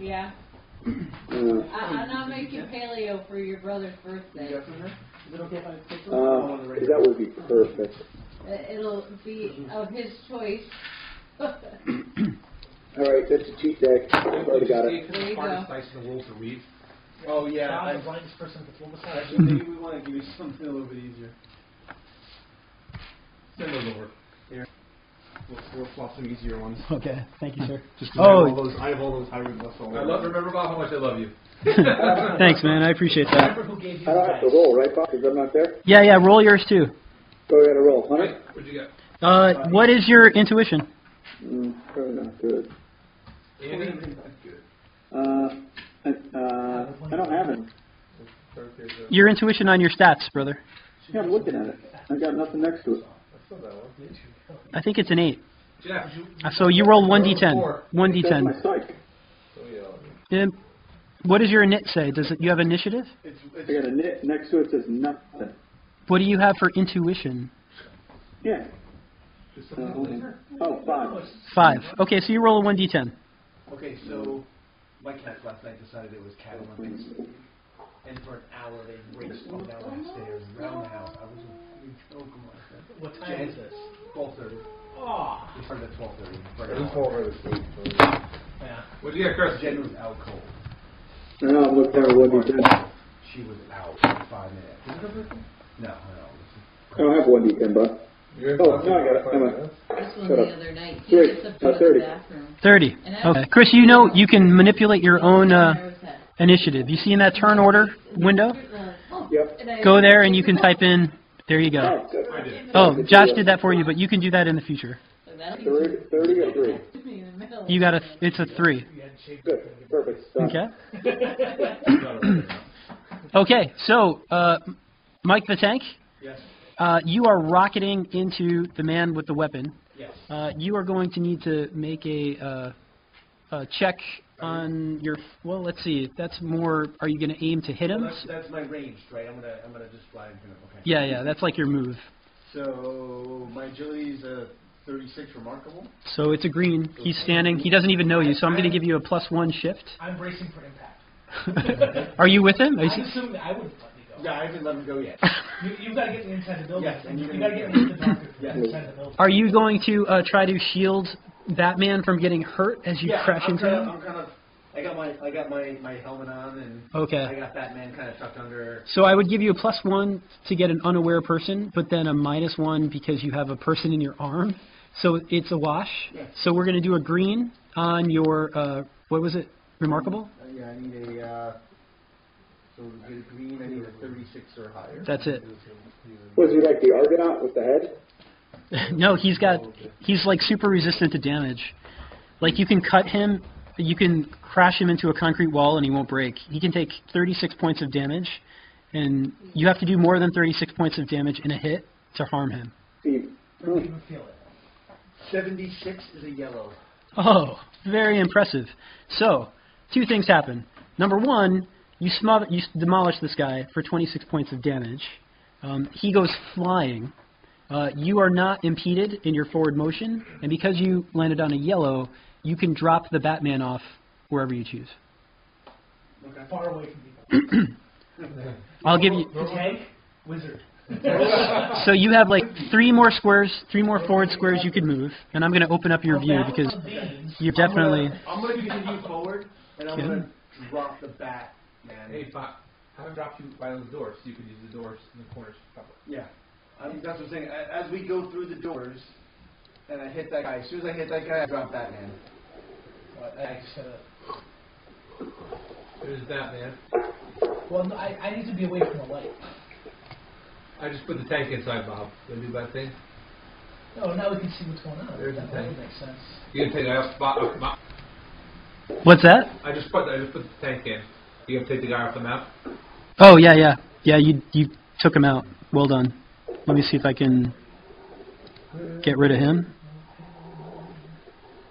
Yeah. I'm not making paleo for your brother's birthday. Is it okay if I take That would be perfect. It'll be of his choice. All right, that's a cheat day. Already got it. There you go. Dice in the world to read. Oh, yeah. I'm the blindest person to pull this out. Actually, maybe we want to give you something a little bit easier. Send those over. We'll swap some easier ones. Okay, thank you, sir. I have all those hybrid muscle. Remember, Bob, how much I love you. Thanks, man. I appreciate that. Remember who gave you I don't have to roll, right, Bob? Because I'm not there? Yeah, roll yours too. Go ahead and roll. 100? What'd you get? What is your intuition? Probably not good. Andy? I don't have it. Your intuition on your stats, brother. Yeah, I'm looking at it. I got nothing next to it. I think it's an 8. Jeff. So you roll 1d10. That's 1d10. my psych. What does your init say? You have initiative? I got a nit next to it says nothing. What do you have for intuition? Yeah. 5. 5. Okay, so you roll a 1d10. Okay, so my cats last night decided it was cat Olympics. And for an hour they raced up down the stairs, around the house. I was What time is this? 12:30. Oh. It started at 12:30. It was all right asleep. Yeah. What'd you get, Chris? Jen was out cold. No, I'm looking at what you did. She was out in 5 minutes. Is it her birthday? No. I don't have 1d10, bud. Oh, no, I got it. Come on. This one Shut the up. other night. He 3. gets up to go to 30. the bathroom. 30. And I- Okay. Chris, you know you can manipulate your own Nervous head. initiative. You see in that turn order window? Oh, Yep. and I- Go there and you can type in... There you go. Oh, good. I did. Oh, Josh did that for you, but you can do that in the future. So that'll be 30 or 3? in the middle. You got it's a 3. Good. Perfect. Done. Okay. Okay, so, Mike the Tank? Yes. You are rocketing into the man with the weapon. Yes. You are going to need to make a check on your... Well, let's see. That's more... Are you going to aim to hit him? Well, that's my ranged, right? I'm gonna just fly into him. Okay. Yeah, that's like your move. So my agility is a 36 remarkable. So it's a green. He's standing. He doesn't even know you, so I'm going to give you a +1 shift. I'm bracing for impact. Are you with him? I assume that I wouldn't let me go. Yeah, I haven't let him go yet. You've got to get me inside the building. Yes, and You've got to get me into the doctor inside the building. Are you going to try to shield Batman from getting hurt as you crash into him? I'm kind of. I got my helmet on and Okay. I got Batman kind of tucked under. So I would give you a +1 to get an unaware person, but then a -1 because you have a person in your arm. So it's a wash. Yeah. So we're going to do a green on your, what was it, Remarkable? Yeah, I need a, so to get a green, I need a 36 or higher. That's it. Was he like the Argonaut with the head? No, he's like super resistant to damage. Like you can cut him, you can crash him into a concrete wall and he won't break. He can take 36 points of damage, and you have to do more than 36 points of damage in a hit to harm him. Steve. I don't even feel it. 76 is a yellow. Oh, very impressive. So, 2 things happen. Number 1, you demolish this guy for 26 points of damage. He goes flying. You are not impeded in your forward motion, and because you landed on a yellow, you can drop the Batman off wherever you choose. Okay. Far away from people. I'll give you... Tank, wizard. So you have like 3 more squares, 3 more forward squares you could move, and I'm going to open up your view because you definitely... I'm going to continue forward, and I'm going to drop the bat, man. Hey, Pop, have him drop you by those doors so you can use the doors in the corners to cover. Yeah. That's what I'm saying. As we go through the doors, and I hit that guy, as soon as I hit that guy, I drop Batman. There's Batman. Well, no, I need to be away from the light. I just put the tank inside, Bob. Did I do that thing? No, now we can see what's going on. There's the that tank. would make sense. You can take the guy off the map. What's that? I just put the tank in. You gonna take the guy off the map? Oh, yeah. Yeah, you took him out. Well done. Let me see if I can get rid of him.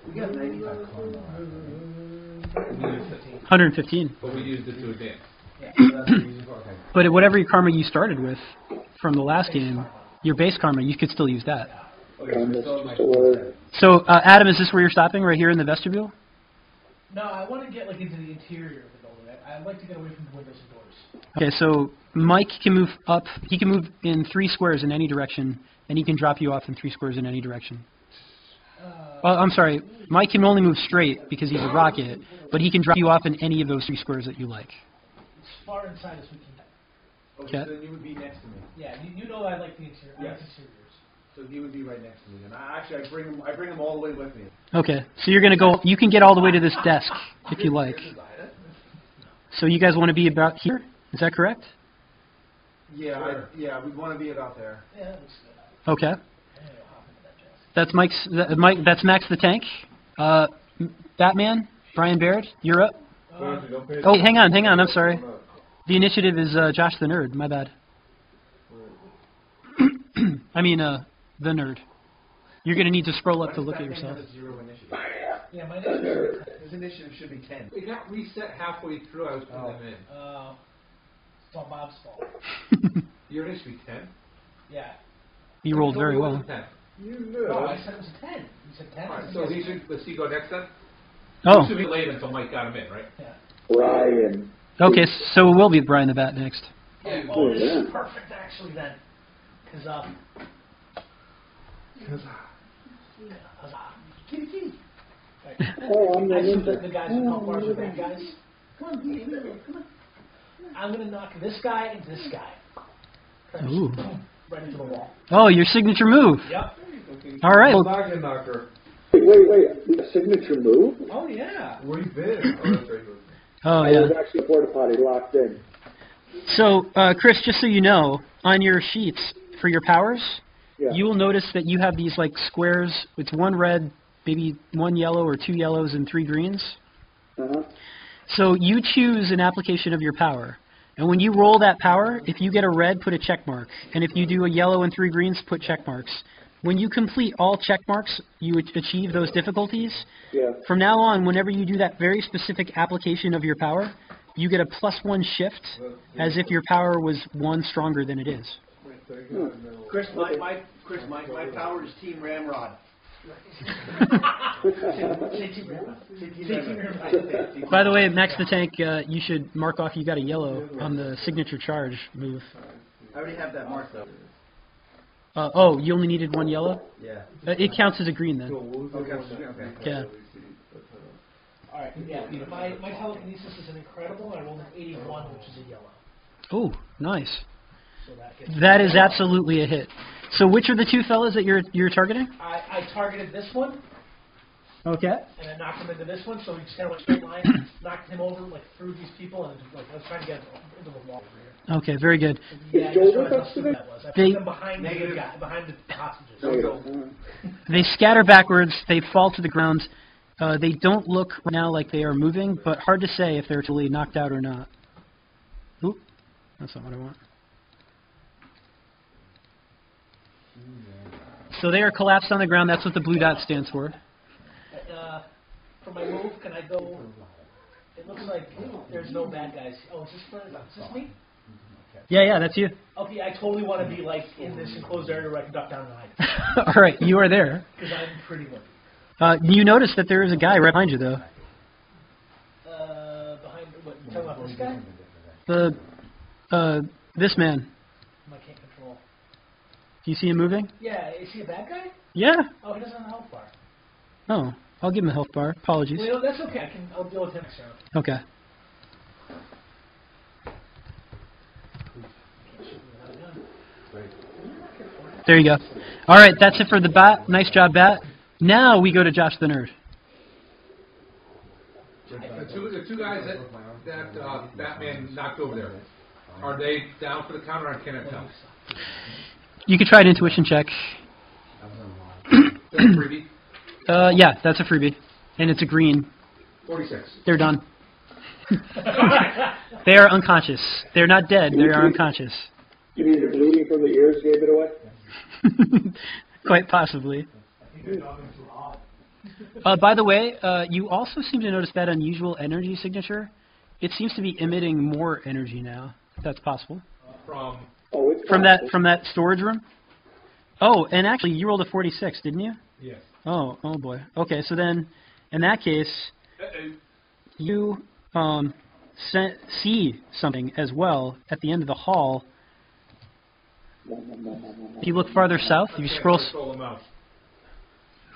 We got 95 karma. 115. But we used it to advance. But whatever your karma you started with from the last game, your base karma, you could still use that. So, Adam, is this where you're stopping, right here in the vestibule? No, I want to get like into the interior of the building. I'd like to get away from the windows and doors. Okay, so Mike can move up. He can move in 3 squares in any direction, and he can drop you off in 3 squares in any direction. I'm sorry, Mike can only move straight because he's a rocket, but he can drop you off in any of those 3 squares that you like. As far inside as we can get. Okay, so then you would be next to me. Yeah, you know I like the interior. Yes. I like interiors. So he would be right next to me, and I bring him all the way with me. Okay, so you're gonna go. You can get all the way to this desk if you like. So you guys want to be about here? Is that correct? Yeah, we'd want to be about there. Yeah, that looks good. Okay. That's That's Max the Tank. Batman, Brian Baird, you're up. Oh, hang on. I'm sorry. The initiative is Josh the Nerd. My bad. I mean, the Nerd. You're going to need to scroll up to look at yourself. Yeah, my initiative. His initiative should be 10. It got reset halfway through. I was putting them in. It's all Bob's fault. Your initiative be 10? Yeah. You rolled very well. 10. You knew. No, I said it was a 10. You said 10. All right, so let's he go next then? Oh. He should be late until Mike got him in, right? Yeah. Brian. Okay, so it will be Brian the Bat next. Yeah. Oh, this is perfect actually then. Huzzah. Kitty. Oh, I'm I the assume that ninja. the guys who help Mars are bad guys. I'm going to knock this guy and this guy. Ooh. Right into the wall. Oh, your signature move. Yep. All right. Well, Knocker. Wait. A signature move? Oh, yeah. Where you been? Oh, that's right. oh, I yeah. was actually porta potty locked in. So, Chris, just so you know, on your sheets for your powers, Yeah. you will notice that you have these like squares. It's 1 red, maybe 1 yellow, or 2 yellows and 3 greens. Uh-huh. So you choose an application of your power. And when you roll that power, if you get a red, put a check mark. And if you do a yellow and 3 greens, put check marks. When you complete all check marks, you achieve those difficulties. Yeah. From now on, whenever you do that very specific application of your power, you get a +1 shift, as if your power was 1 stronger than it is. Chris, my power is Team Ramrod. By the way, Max the Tank, you should mark off you got a yellow on the signature charge move. I already have that marked though. Oh, you only needed one yellow? Yeah. It counts as a green then. Okay. Yeah. Alright, yeah, my telekinesis is an incredible. I rolled an 81, which is a yellow. Oh, nice. So that That is absolutely a hit. So which are the two fellas that you're targeting? I targeted this one, Okay. and I knocked him into this one, so he just kind of went straight line, knocked him over, like, through these people, and just, like, I was trying to get into the wall over here. Okay, very good. Yeah, I just realized how stupid that was. I They- put them behind behind the hostages. They scatter backwards. They fall to the ground. They don't look right now like they are moving, but hard to say if they're totally knocked out or not. Oop, that's not what I want. So they are collapsed on the ground. That's what the blue dot stands for. For my move, can I go? It looks like there's no bad guys. Oh, is this me? Yeah, that's you. Okay, I totally want to be like in this enclosed area where I can duck down and hide. All right, you are there. Because I'm pretty lucky. You notice that there is a guy right behind you, though. Behind what? You talking about this guy? This man. I can't control. Do you see him moving? Yeah, is he a bad guy? Yeah. Oh, he doesn't have a health bar. Oh, I'll give him a health bar. Apologies. Well, that's okay. I'll deal with him next round. Okay. There you go. All right, that's it for the bat. Nice job, Bat. Now we go to Josh the Nerd. The two guys that Batman knocked over there, are they down for the counter? I cannot tell. You could try an intuition check. That's a freebie. Yeah, that's a freebie. And it's a green. 46. They're done. They are unconscious. They're not dead. They are unconscious. You mean the bleeding from the ears gave it away? Quite possibly. By the way, you also seem to notice that unusual energy signature. It seems to be emitting more energy now, if that's possible. From that storage room? Oh, and actually, you rolled a 46, didn't you? Yes. Oh boy. Okay, so then, in that case, you see something as well at the end of the hall. If you look farther south, you scroll.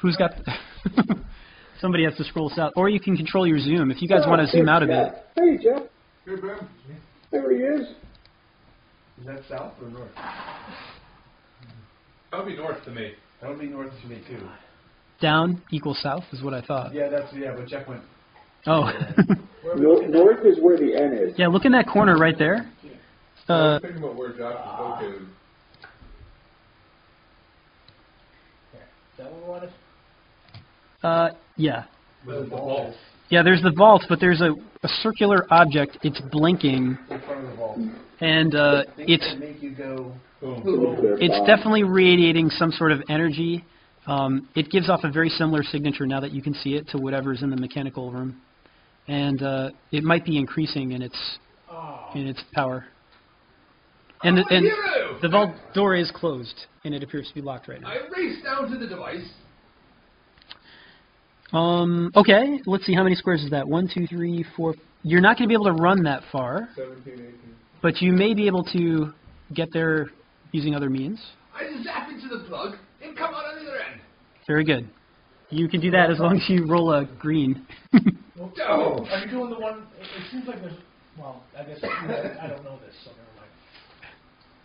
Who's got? Somebody has to scroll south, or you can control your zoom if you guys want to zoom out a bit. Hey, Jeff. Hey, Ben. There he is. Is that south or north? That would be north to me. That would be north to me too. Down equals south is what I thought. Yeah, but Jeff went. Oh. North is where the N is. Yeah, look in that corner right there. I was thinking about where Josh is located. Is that what we wanted? Yeah. The vault. Yeah, there's the vault, but there's a circular object. It's blinking, In front of the vault. and Things that make you go. it's definitely radiating some sort of energy. It gives off a very similar signature now that you can see it to whatever's in the mechanical room, and it might be increasing in its power. And the vault door is closed, and it appears to be locked right now. I raced down to the device. Okay, let's see, how many squares is that? 1, 2, 3, 4. You're not going to be able to run that far, 17, 18. but you may be able to get there using other means. I zap into the plug and come out on the other end. Very good. You can do that as long as you roll a green. Oh. Are you doing the one? It seems like there's. Well, I guess I don't know this, so never mind.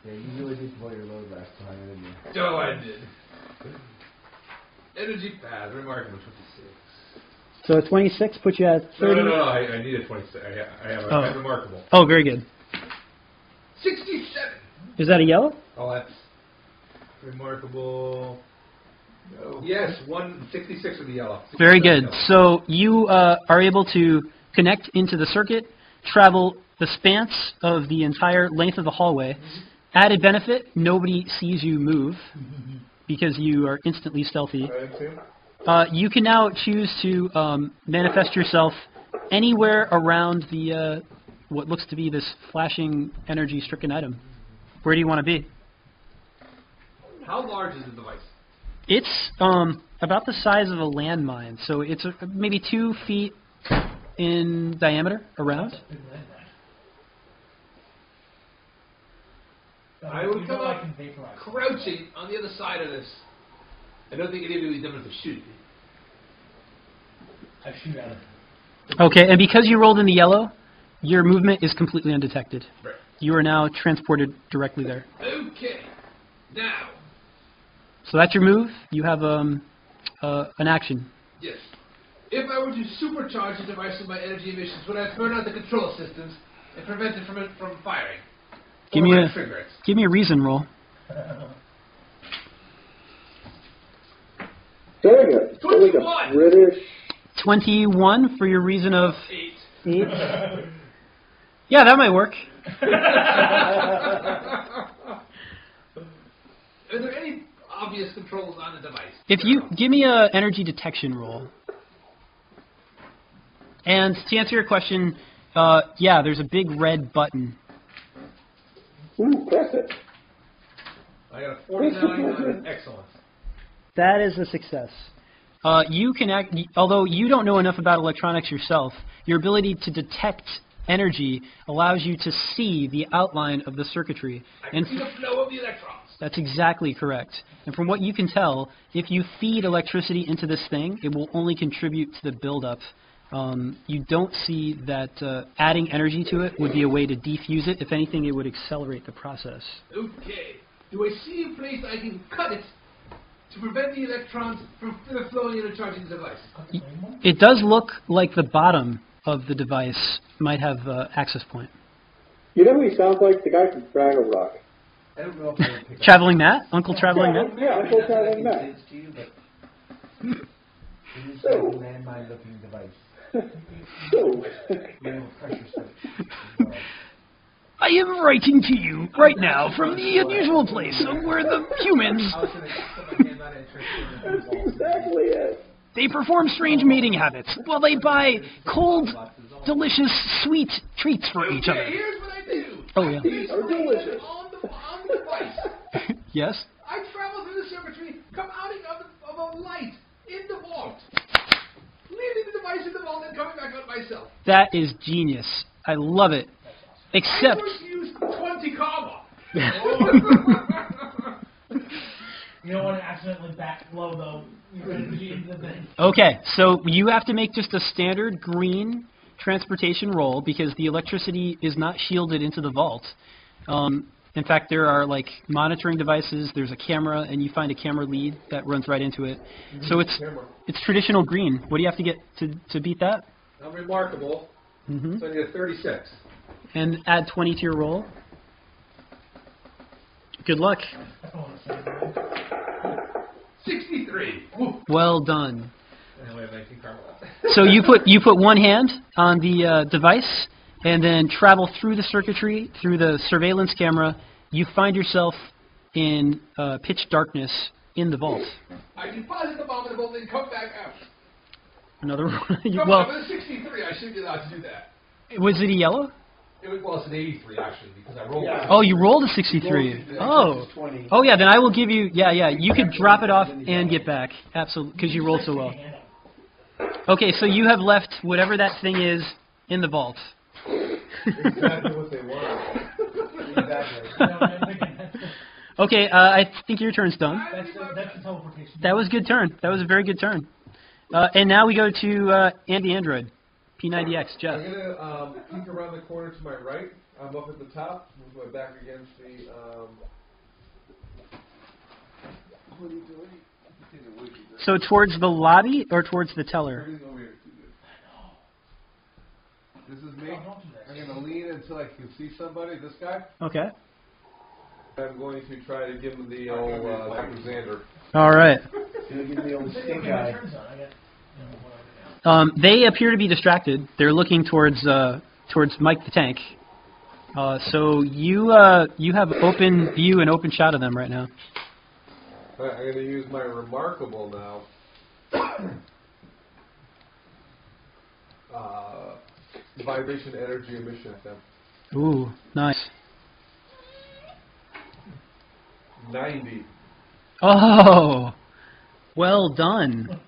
Yeah, you really did blow your load last time, didn't you? Oh, I did. Energy path, remarkable 26. So a 26 puts you at 30? No, I need a 26. I have remarkable. Oh, very good. 67. Is that a yellow? Oh, that's remarkable. No. Yes, 166 with the yellow. Very good. Yellow. So you are able to connect into the circuit, travel the spans of the entire length of the hallway. Added benefit, nobody sees you move because you are instantly stealthy. You can now choose to manifest yourself anywhere around the what looks to be this flashing energy-stricken item. Where do you want to be? How large is the device? It's about the size of a landmine. So it's maybe 2 feet in diameter around. I would come up crouching on the other side of this. I don't think any of you would be dumb enough to shoot me. I shoot at him. Okay, and because you rolled in the yellow, your movement is completely undetected. Right. You are now transported directly there. Okay. Now. So that's your move. You have an action. Yes. If I were to supercharge the device with my energy emissions, would I burn out the control systems and prevent it from firing? Give me a reason roll. There you go. 21. British. 21 for your reason of 8. Yeah, that might work. Are there any obvious controls on the device? If you give me a energy detection roll. And to answer your question, yeah, there's a big red button. Ooh, press it. I got a 49 on excellence. That is a success. You can although you don't know enough about electronics yourself, your ability to detect energy allows you to see the outline of the circuitry. I can see the flow of the electrons. That's exactly correct. And from what you can tell, if you feed electricity into this thing, it will only contribute to the buildup. You don't see that adding energy to it would be a way to defuse it. If anything, it would accelerate the process. Okay. Do I see a place I can cut it to prevent the electrons from flowing in and charging the device? It does look like the bottom of the device might have access point. You know who he sounds like? The guy from Fraggle Rock. I don't know if I would pick Traveling Matt? Uncle Traveling Matt? Yeah, Uncle Traveling Matt. It is like a landmine-looking device. So, You know, pressure switch. I am writing to you right now from the unusual place where the humans, I was going to put my hand on it and try to turn that's the walls. exactly it. they perform strange mating habits while they buy cold, delicious, sweet treats for each other. Okay, here's what I do. Oh, yeah. These are delicious. On the device. Yes? I travel through the circuitry, come out of a light in the vault, leaving the device in the vault and coming back out myself. That is genius. I love it. Except, I first used 20 comma. You don't want to accidentally backflow, though. You're going to be in the thing. okay, so you have to make just a standard green transportation roll because the electricity is not shielded into the vault. In fact, there are like monitoring devices, there's a camera, and you find a camera lead that runs right into it. So it's traditional green. What do you have to get to beat that? Unremarkable. Mm-hmm. So I need a 36. And add 20 to your roll. Good luck. 63. Well done. And I only have 19 karma left. So you put one hand on the device and then travel through the circuitry, through the surveillance camera. You find yourself in pitch darkness in the vault. I deposit the bomb in the vault and come back out. Another Come on, with a 63, I should be allowed to do that. Was it a yellow? It's an 83 actually because I rolled. Yeah. Oh, you rolled a 63. Oh. Oh yeah, then I will give you. Yeah. You could drop it off and get back. Absolutely, because you rolled so well. Okay, so you have left whatever that thing is in the vault. Exactly what they want. Okay, I think your turn's done. That's the teleportation. That was a good turn. That was a very good turn. And now we go to Andy Android, P90X, Jeff. I'm going to peek around the corner to my right. I'm up at the top with my back against the... what are you doing? So towards the lobby or towards the teller? This is me. I'm going to lean until I can see somebody. This guy. Okay. I'm going to try to give him the old Alexander. All right. Give me the old stink eye. They appear to be distracted. They're looking towards Mike the Tank. So you have open view and open shot of them right now. All right, I'm going to use my remarkable now. Vibration energy emission attempt. Ooh, nice. 90. Oh, Well done.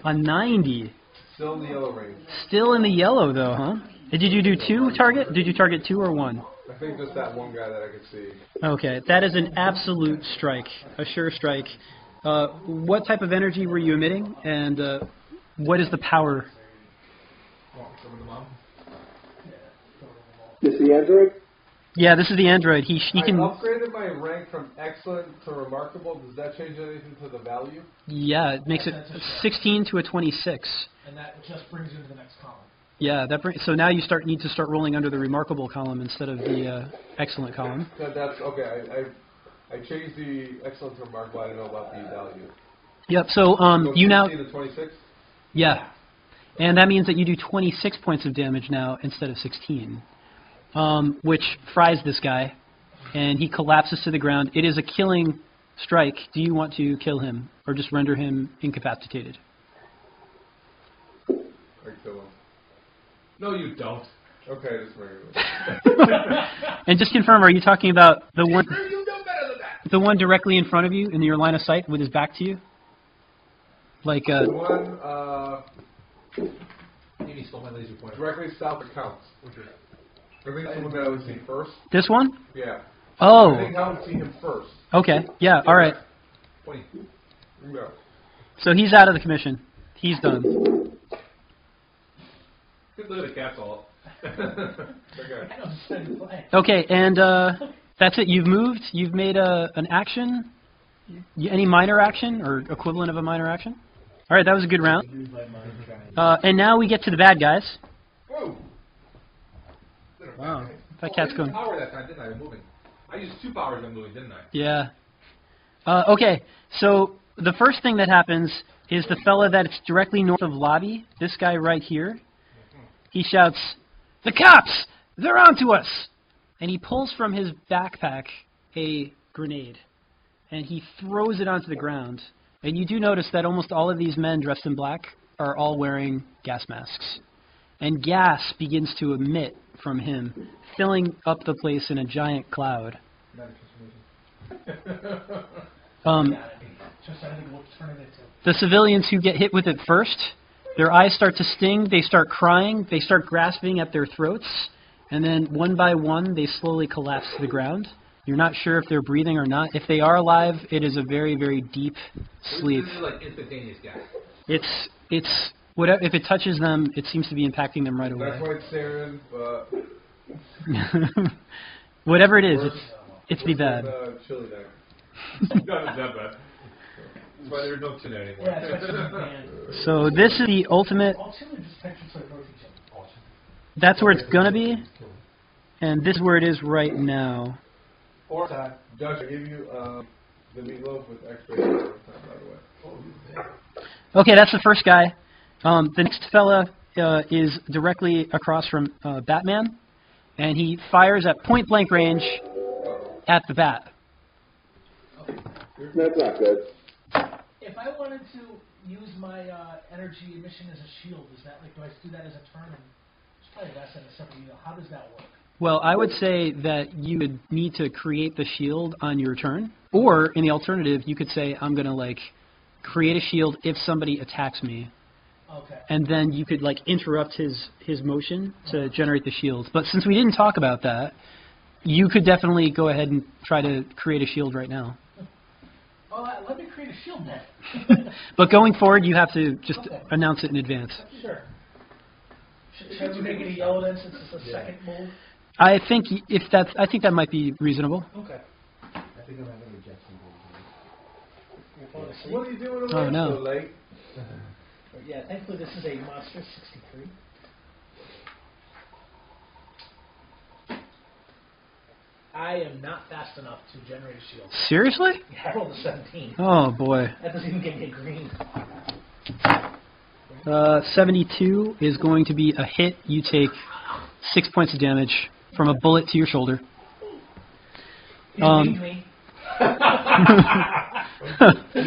A 90. Still in the yellow range. Still in the yellow, though, huh? Did you do 2 target? Did you target 2 or 1? I think just that one guy that I could see. Okay, that is an absolute strike. A sure strike. What type of energy were you emitting? And what is the power? This is the android? Yeah, this is the android. He I can... upgraded my rank from excellent to remarkable. Does that change anything to the value? Yeah, it makes it 16 to a 26. And that just brings you to the next column. Yeah, so now you need to start rolling under the remarkable column instead of the excellent column. That's okay. I changed the excellent to remarkable. I didn't know about the value. Yep. So you now. To 26. Yeah, and that means that you do 26 points of damage now instead of 16, which fries this guy, and he collapses to the ground. It is a killing strike. Do you want to kill him or just render him incapacitated? I kill him. No, you don't. Okay, just regular. And just confirm, are you talking about the one, You know better than that. the one directly in front of you in your line of sight with his back to you? Like The one Amy stole my laser pointer. directly south of counts. I think it's the one that I would see first. this one? Yeah. Oh, I think I would see him first. okay. Yeah, all right. 20. No. So he's out of the commission. He's done. Good look at the cat's all. Okay. Okay, and that's it. You've moved. You've made an action. Any minor action or equivalent of a minor action? All right, that was a good round. And now we get to the bad guys. Whoa. Wow, that cat's going. Power that time, didn't I? Moving. I used 2 powers in moving, didn't I? Yeah. Okay, so the first thing that happens is the fella that's directly north of lobby, this guy right here, he shouts, "The cops! They're onto us!" And he pulls from his backpack a grenade, and he throws it onto the ground. And you do notice that almost all of these men dressed in black are all wearing gas masks. And gas begins to emit from him, filling up the place in a giant cloud. The civilians who get hit with it first, their eyes start to sting, they start crying, they start grasping at their throats, and then one by one they slowly collapse to the ground. You're not sure if they're breathing or not. If they are alive, it is a very, very deep sleep. This is like instantaneous gas. It's whatever. If it touches them, it seems to be impacting them right away. That's why it's sarin, but whatever it is, it's the bad. Chili there. Not that bad. That's why there's no chin anymore. So this is the ultimate. That's where it's gonna be, and this is where it is right now. Or Josh, I gave you the meatloaf with extra by the way. Okay, that's the first guy. The next fella is directly across from Batman, and he fires at point-blank range at the bat. That's not good. If I wanted to use my energy emission as a shield, is that like, do I do that as a turn? And it's probably best in a separate email. How does that work? Well, I would say that you would need to create the shield on your turn, or in the alternative, you could say, I'm going to like create a shield if somebody attacks me. Okay. And then you could like interrupt his motion to generate the shield. But since we didn't talk about that, you could definitely go ahead and try to create a shield right now. Oh, let me create a shield then. But going forward, you have to just announce it in advance. Sure. Should we make it a yellow then, since it's a second move? I think that might be reasonable. Okay. I think I'm having a Jackson. What are you doing over Oh, no. so late? Yeah, thankfully this is a Monster 63. I am not fast enough to generate a shield. Seriously? Yeah, I rolled a 17. Oh boy. That doesn't even get me a green. 72 is going to be a hit. You take 6 points of damage from a bullet to your shoulder. You beat me. The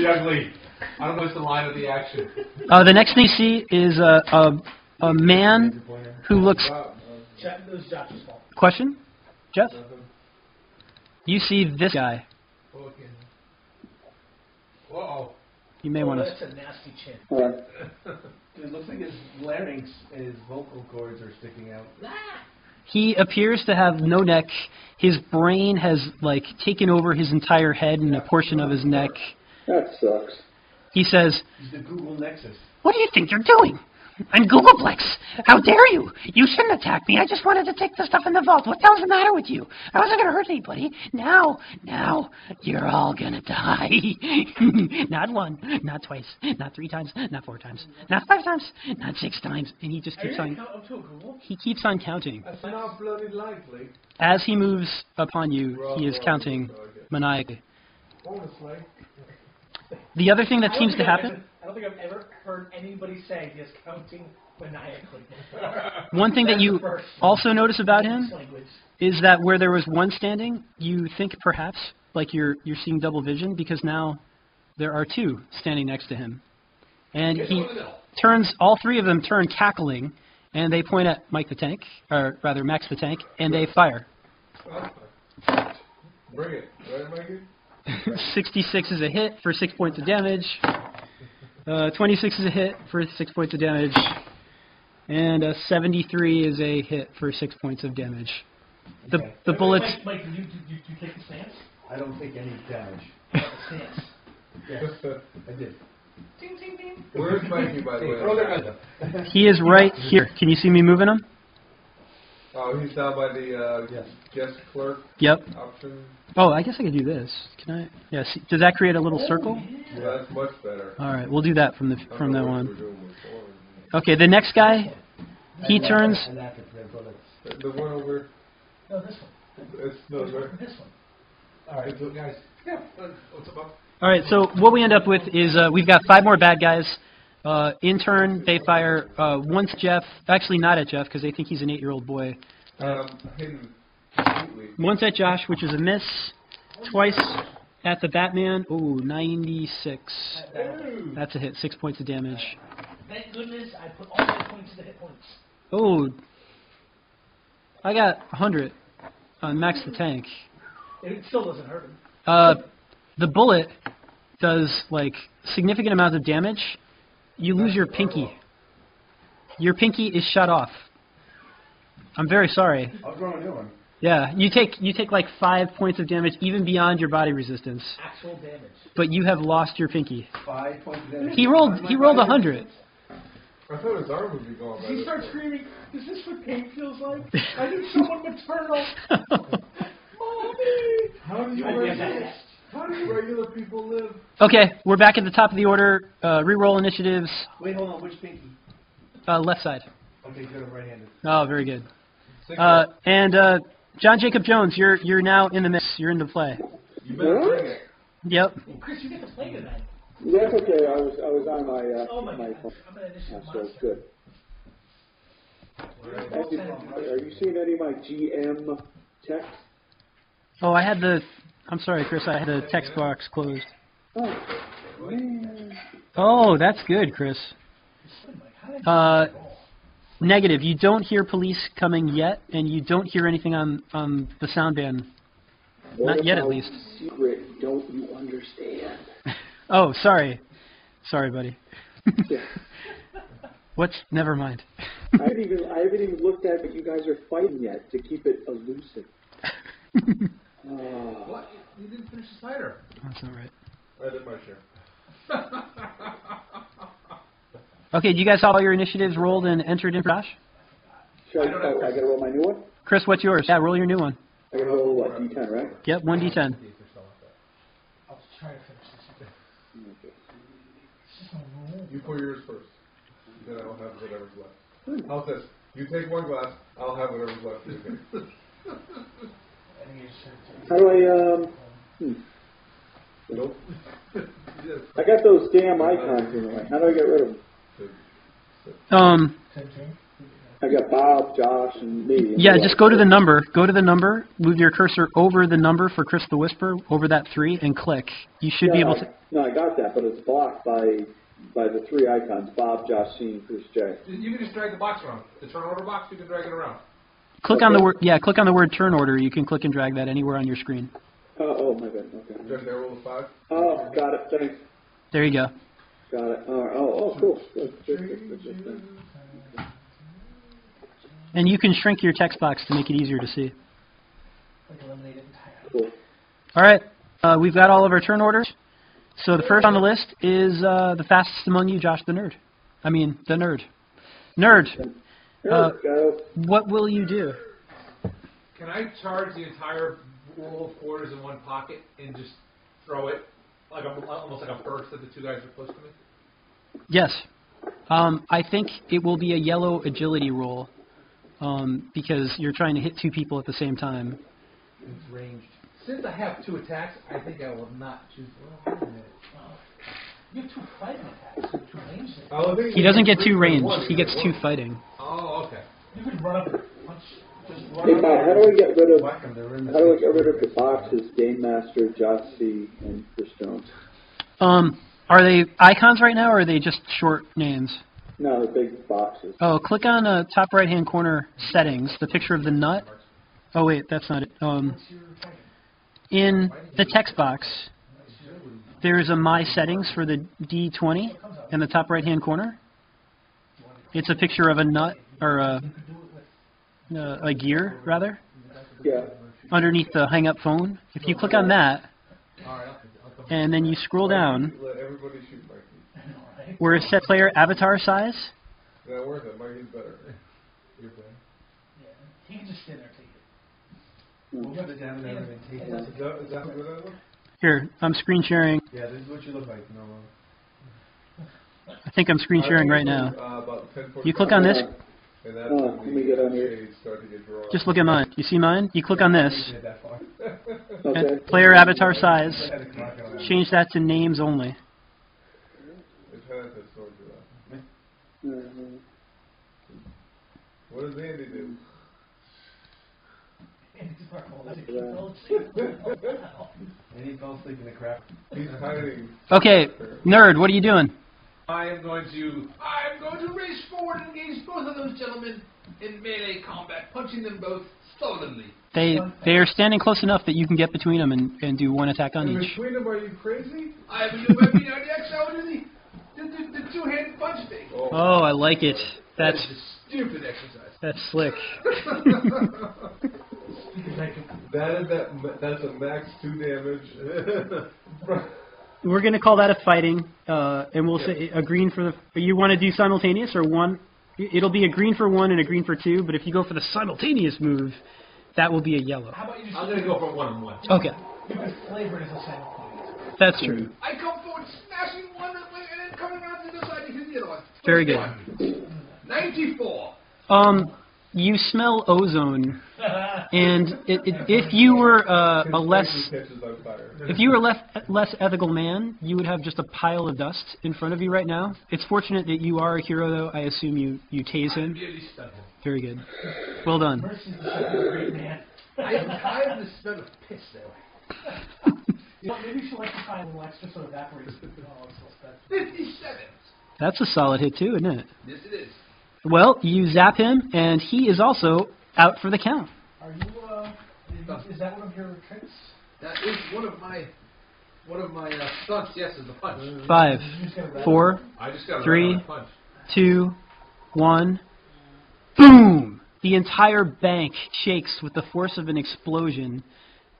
ugly. I don't know what's the line of the action. The next thing you see is a man who looks... It was Josh's fault. Question? Jeff? You see this guy. Uh-oh. You may want to. That's a nasty chin. It looks like his larynx, his vocal cords are sticking out. He appears to have no neck. His brain has, like, taken over his entire head and a portion of his neck. That sucks. He says, He's the Google Nexus. What do you think you're doing? I'm Googleplex. How dare you? You shouldn't attack me. I just wanted to take the stuff in the vault. What the hell's the matter with you? I wasn't going to hurt anybody. Now, you're all going to die. Not one, not twice, not 3 times, not 4 times, not 5 times, not 6 times. And he just keeps on. He keeps on counting. That's not bloody likely. As he moves upon you, he is counting maniacally. Honestly. The other thing that seems to happen. I don't think I've ever heard anybody say he is counting maniacally. One thing that you also notice about him is that where there was one standing, you think perhaps like you're seeing double vision because now there are 2 standing next to him, and he turns. All 3 of them turn cackling, and they point at Mike the Tank, or rather Max the Tank, and they fire. Bring it, right, Mikey? 66 is a hit for 6 points of damage. 26 is a hit for 6 points of damage. And 73 is a hit for 6 points of damage. The bullets... Mike, did you take the stance? I don't take any damage. The stance. Yes, I did. Ding, ding, ding. Where's Mikey, by the way? He is right here. Can you see me moving him? Oh, he's down by the guest clerk option. Oh, I guess I could do this. Can I? Yeah. See, does that create a little circle? Yeah, that's much better. All right, we'll do that from that one. Okay, the next guy, he turns. The one over. No, this one. It's no, This one. All right, so guys. Yeah. What's up? All right, so what we end up with is we've got 5 more bad guys. In turn, they fire once Jeff. Actually, not at Jeff because they think he's an 8-year-old boy. Hidden. Once at Josh, which is a miss. Twice at the Batman. Ooh, 96. That's a hit. 6 points of damage. Thank goodness I put all my points to the hit points. Oh, I got 100 on Max the Tank. It still doesn't hurt him. The bullet does like significant amounts of damage. You lose your pinky. Your pinky is shut off. I'm very sorry. I'll grow a new one. Yeah, you take like 5 points of damage, even beyond your body resistance. Actual damage. But you have lost your pinky. 5 points of damage. He rolled 100. I thought his arm would be gone. He starts screaming, "Is this what pain feels like? I need someone maternal." Mommy! How do you regular people live? Okay, we're back at the top of the order. Reroll initiatives. Wait, hold on. Which pinky? Left side. Okay, good. I'm right-handed. Oh, very good. And John Jacob Jones, you're now in the mix. You're in the play. You better bring it. Yep. Chris, you get to play tonight. That's okay. I was on my my phone. I'm an initiative So it's monster. good. Are you seeing any of my GM text? Oh, I'm sorry, Chris. I had the text box closed. Oh, man. Oh, that's good, Chris. Negative. You don't hear police coming yet, and you don't hear anything on the sound band. Not yet, at least. Secret, don't you understand? Oh, sorry. Sorry, buddy. Never mind. I haven't even looked at what you guys are fighting yet to keep it elusive. What? You didn't finish the cider. That's all right. I did my share. Okay, do you guys have all your initiatives rolled and entered in for Josh? I got to roll my new one? Chris, what's yours? Yeah, roll your new one. I got to roll what, D10, right? Yep, 1d10. I'll try to finish this. You pour yours first. Then I'll have whatever's left. How's this? You take one glass, I'll have whatever's left. How do I, Nope. I got those damn icons in the way. How do I get rid of them? I got Bob, Josh, and me. Yeah, just go to the number. Go to the number. Move your cursor over the number for Chris the Whisperer, over that 3, and click. You should be able to... No, I got that, but it's blocked by the 3 icons, Bob, Josh, C, and Chris J. You can just drag the box around. The turn order box, you can drag it around. Click on the word. Yeah, click on the word turn order. You can click and drag that anywhere on your screen. Oh, my bad. Okay. Just there, roll a 5. Oh, got it. Thanks. There you go. Got it. Oh, cool. Good. And you can shrink your text box to make it easier to see. Cool. All right. We've got all of our turn orders. So the first on the list is the fastest among you, Josh the Nerd. I mean, the Nerd. Nerd, what will you do? Can I charge the entire roll of quarters in one pocket and just throw it like almost like a burst that the two guys are close to me? Yes. I think it will be a yellow agility roll because you're trying to hit two people at the same time. It's ranged. Since I have 2 attacks, I think I will not choose. Well, wait a minute. You have 2 fighting attacks, 2 ranged attacks. He doesn't get 2 ranged. He gets 2 fighting. Oh, okay. You can run up and punch. Just run Hey, up. Matt, how do we get rid of the boxes? Game Master, Josh C, and Chris Jones. Are they icons right now, or are they just short names? No, the big boxes. Oh, click on top right-hand corner settings, the picture of the nut. Oh wait, that's not it. In the text box, there is a My Settings for the D20 in the top right-hand corner. It's a picture of a nut, or a gear, rather, Yeah. underneath the hang-up phone. If you click on that, and then you scroll down, Let everybody shoot Mikey. where it says player avatar size, Not worth it. Mikey's better. You're better. Yeah, he can just stand there and take it. We'll put it down and everything. Take it. Is that what that was? here, I'm screen sharing. Yeah, this is what you look like. No. I think I'm screen sharing right now. About 10 You click on this, And that's Let me get on here. shades start to get drawn. just look at mine. You see mine? You click on this, Get that far. Okay. and player avatar size, I had a clock on that. change that to names only. It's had that sword to that. Mhm. What does Andy do? And he fell asleep in the crap. He's hiding. Okay, Nerd, what are you doing? I'm going to race forward and engage both of those gentlemen in melee combat, punching them both stolidly. They are standing close enough that you can get between them and do one attack on In each. between them, are you crazy? I have a new weapon on the X. I will do the two-handed punch thing. Oh, I like it. That's That is a stupid exercise. that's slick. That's a max 2 damage. We're gonna call that a fighting, and we'll say a green for the. You want to do simultaneous or one? It'll be a green for 1 and a green for 2. But if you go for the simultaneous move, that will be a yellow. How about you just I'm going to go for 1-on-1. Okay, you can flavor it as a simultaneous. that's true. I come forward, smashing one and then coming around to the other side to hit the other one. Very good. 94. You smell ozone, and if you were a less Catches on fire. if you were a less ethical man, you would have just a pile of dust in front of you right now. It's fortunate that you are a hero, though. I assume you tase him. Really stunned him. Very good. Well done. Mercy's the second great man. I have the smell of piss though. You know, maybe you should like to find a little extra so it evaporates. Oh, it's so bad. 57. That's a solid hit too, isn't it? Yes, it is. Well, you zap him, and he is also out for the count. Are you, is that one of your tricks? That is one of my stunts. Yes, is the punch. 5, 4, I just got a 3, punch. 2, 1. Boom! The entire bank shakes with the force of an explosion.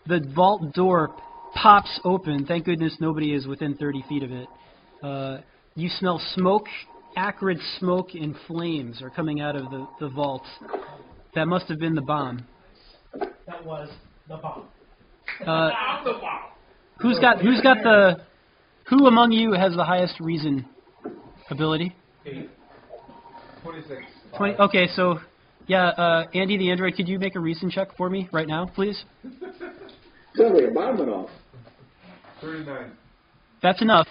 The vault door pops open. Thank goodness nobody is within 30 feet of it. You smell smoke. Acrid smoke and flames are coming out of the vault. That must have been the bomb. That was the bomb. I'm the bomb. Who among you has the highest reason ability? 26. 20. Okay, so yeah, Andy the android, could you make a reason check for me right now, please? Sounds like a bomb went off. 39. That's enough.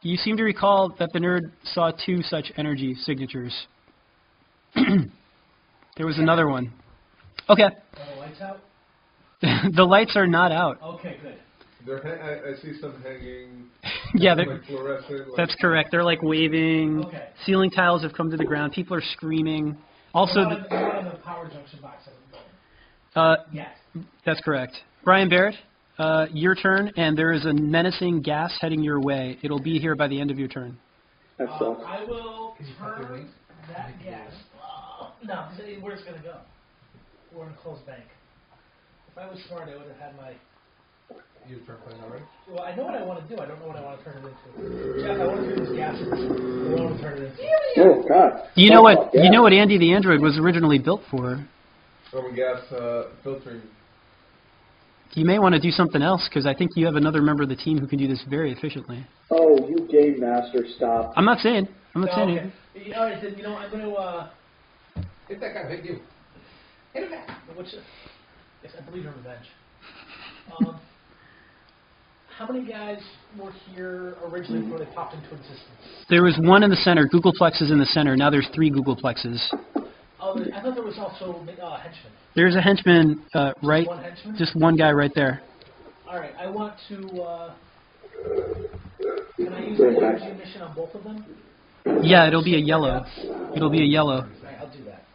You seem to recall that the nerd saw 2 such energy signatures. There was another one. Okay. Are the lights out? The lights are not out. Okay, good. I see some hanging. Yeah, like fluorescent. Like, that's correct. They're like waving. Okay. Ceiling tiles have come to the ground. People are screaming. Also, One of the power junction box hasn't gone. Yes. that's correct. Brian Barrett, your turn, and there is a menacing gas heading your way. It'll be here by the end of your turn. That sucks. I will turn that gas. No, because where's it going to go? We're in a closed bank. If I was smart, I would have had my... You turn plan already? Well, I know what I want to do. I don't know what I want to turn it into. Jeff, I want to do this gas. What do I want to turn it into? Oh, God. You know what Andy the android was originally built for. Roman gas filtering. You may want to do something else, because I think you have another member of the team who can do this very efficiently. Oh, you game master, stop. I'm not saying. I'm not saying okay. anything. All right, then, I'm going to... Hit that guy, hit you. Hit him back. Yes, I believe in revenge. How many guys were here originally before they popped into existence? There was one in the center. Googleplex is in the center. Now there's 3 Googleplexes. Oh, I thought there was also henchmen. There's a henchman right. One henchman? Just one guy right there. All right, I want to... can I use the energy mission on both of them? Yeah, it'll be a yellow. It'll be a yellow. All right, I'll do that.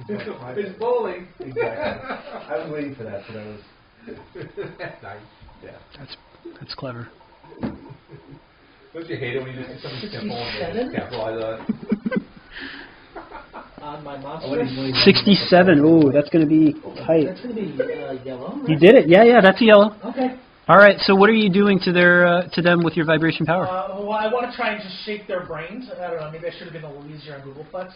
It's bowling. Exactly. I was waiting for that, but I was... Nice. Yeah. That's clever. Don't you hate it when you just something simple and you capitalize on it? On my monster? 67. Oh, that's going to be tight. That's going to be yellow. Right? You did it. Yeah, that's a yellow. Okay. All right. So what are you doing to them with your vibration power? Well, I want to try and just shake their brains. I don't know. Maybe I should have been a little easier on Googleplex.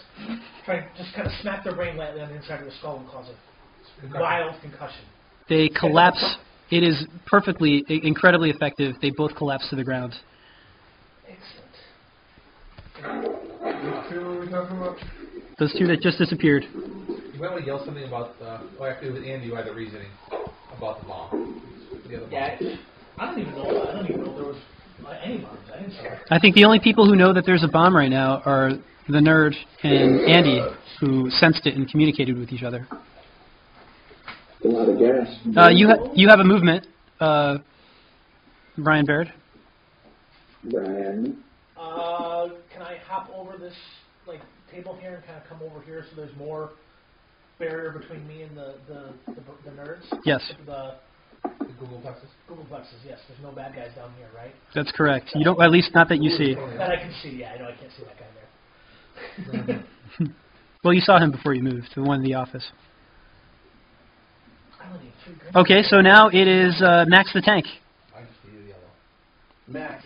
Try and just kind of smack their brain lightly on the inside of the skull and cause a wild concussion. They collapse. It is incredibly effective. They both collapse to the ground. Excellent. What are we talking about? Those 2 that just disappeared. You might want to yell something about, actually with Andy, you had the reasoning about the bomb. The other bomb. Yeah, I don't even know there was any bombs. I didn't see it. I think the only people who know that there's a bomb right now are the nerd and Andy, who sensed it and communicated with each other. A lot of gas. You have a movement, Brian Baird. Brian. Can I hop over this table here and kind of come over here so there's more barrier between me and the nerds? Yes. The Googleplexes? Googleplexes, yes. There's no bad guys down here, right? That's correct. You don't, at least not that you see. That I can see, yeah. I know I can't see that guy there. Well, you saw him before you moved, the one in the office. I only need 3 green. Okay, so now it is Max the Tank. I just needed yellow. Max,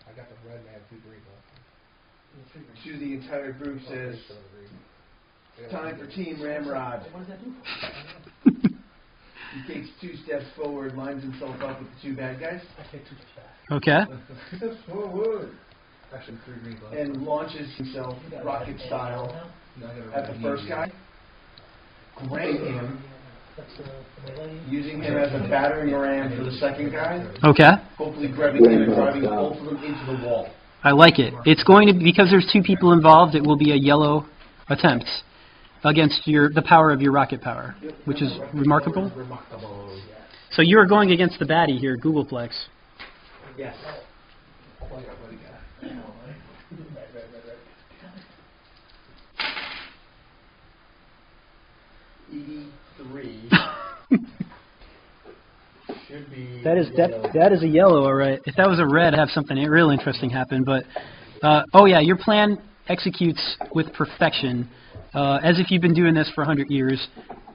I got the red and I had 2 green left. to the entire group says, time for Team Ramrod. What does that do for me? He takes 2 steps forward, lines himself up with the 2 bad guys, I take 2 steps back. Okay. That's forward. Actually, 3 green left. and launches himself rocket style at the first guy, grabbing him, using him as a battering ram for the second guy, Okay. hopefully grabbing him and driving both of them into the wall. I like it. It's going to, because there's 2 people involved, it will be a yellow attempt against the power of your rocket power, which is remarkable. So you are going against the baddie here, Googleplex. Yes. 83. Should be that is a yellow, all right. If that was a red, I'd have something real interesting happen. But oh yeah, your plan executes with perfection, as if you've been doing this for 100 years.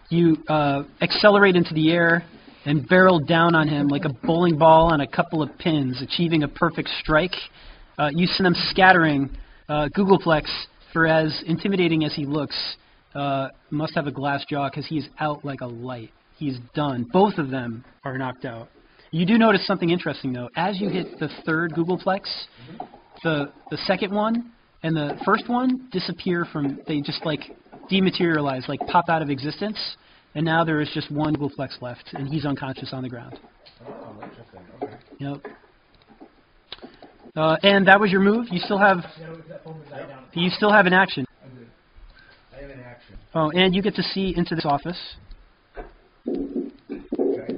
You accelerate into the air and barrel down on him like a bowling ball on a couple of pins, achieving a perfect strike. You send him scattering. Googleplex, for as intimidating as he looks, must have a glass jaw because he is out like a light. He's done. Both of them are knocked out. You do notice something interesting, though. As you hit the third Googleplex, the second one and the first one disappear from, they just like dematerialize, like pop out of existence, and now there is just one Googleplex left, and he's unconscious on the ground. Oh, interesting. Okay. Yep. And that was your move. You still have an action. I have an action. Oh, and you get to see into this office. Okay.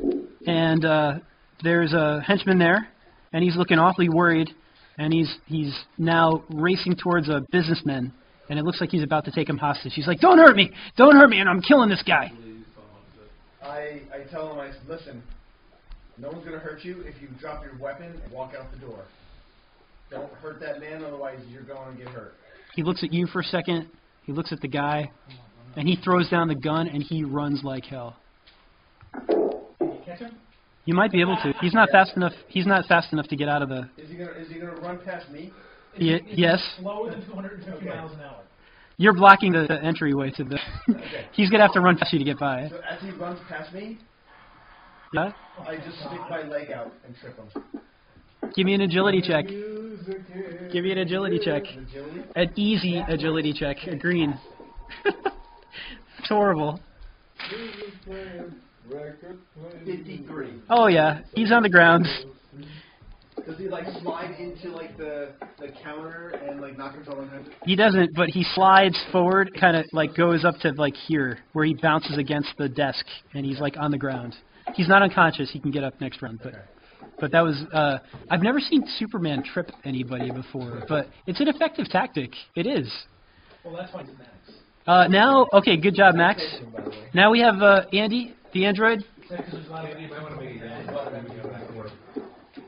And there's a henchman there, and he's looking awfully worried, and he's now racing towards a businessman and it looks like he's about to take him hostage. He's like, "Don't hurt me! Don't hurt me! And I'm killing this guy." I tell him, listen, no one's going to hurt you if you drop your weapon and walk out the door. Don't hurt that man, otherwise you're going to get hurt. He looks at you for a second. He looks at the guy, and he throws down the gun, and he runs like hell. Can you catch him? You might be able to. He's not fast enough. He's not fast enough to get out of the. Is he gonna run past me? Yes. Slower than 250 miles an hour. You're blocking the entryway to the. Okay. He's gonna have to run past you to get by. So as he runs past me, Yeah. I just stick my leg out and trip him. Give me an agility check. Give me an agility check. Agility? An easy agility check. A green. It's horrible. 53. Oh yeah, he's on the ground. Does he like slide into like the counter and like knock himself unconscious? He doesn't, but he slides forward, kind of like goes up to like here, where he bounces against the desk, and he's like on the ground. He's not unconscious. He can get up next round, but that was I've never seen Superman trip anybody before, but it's an effective tactic. It is. Well, that's why it's Max. Now, okay, good job, Max. Now we have Andy, the android.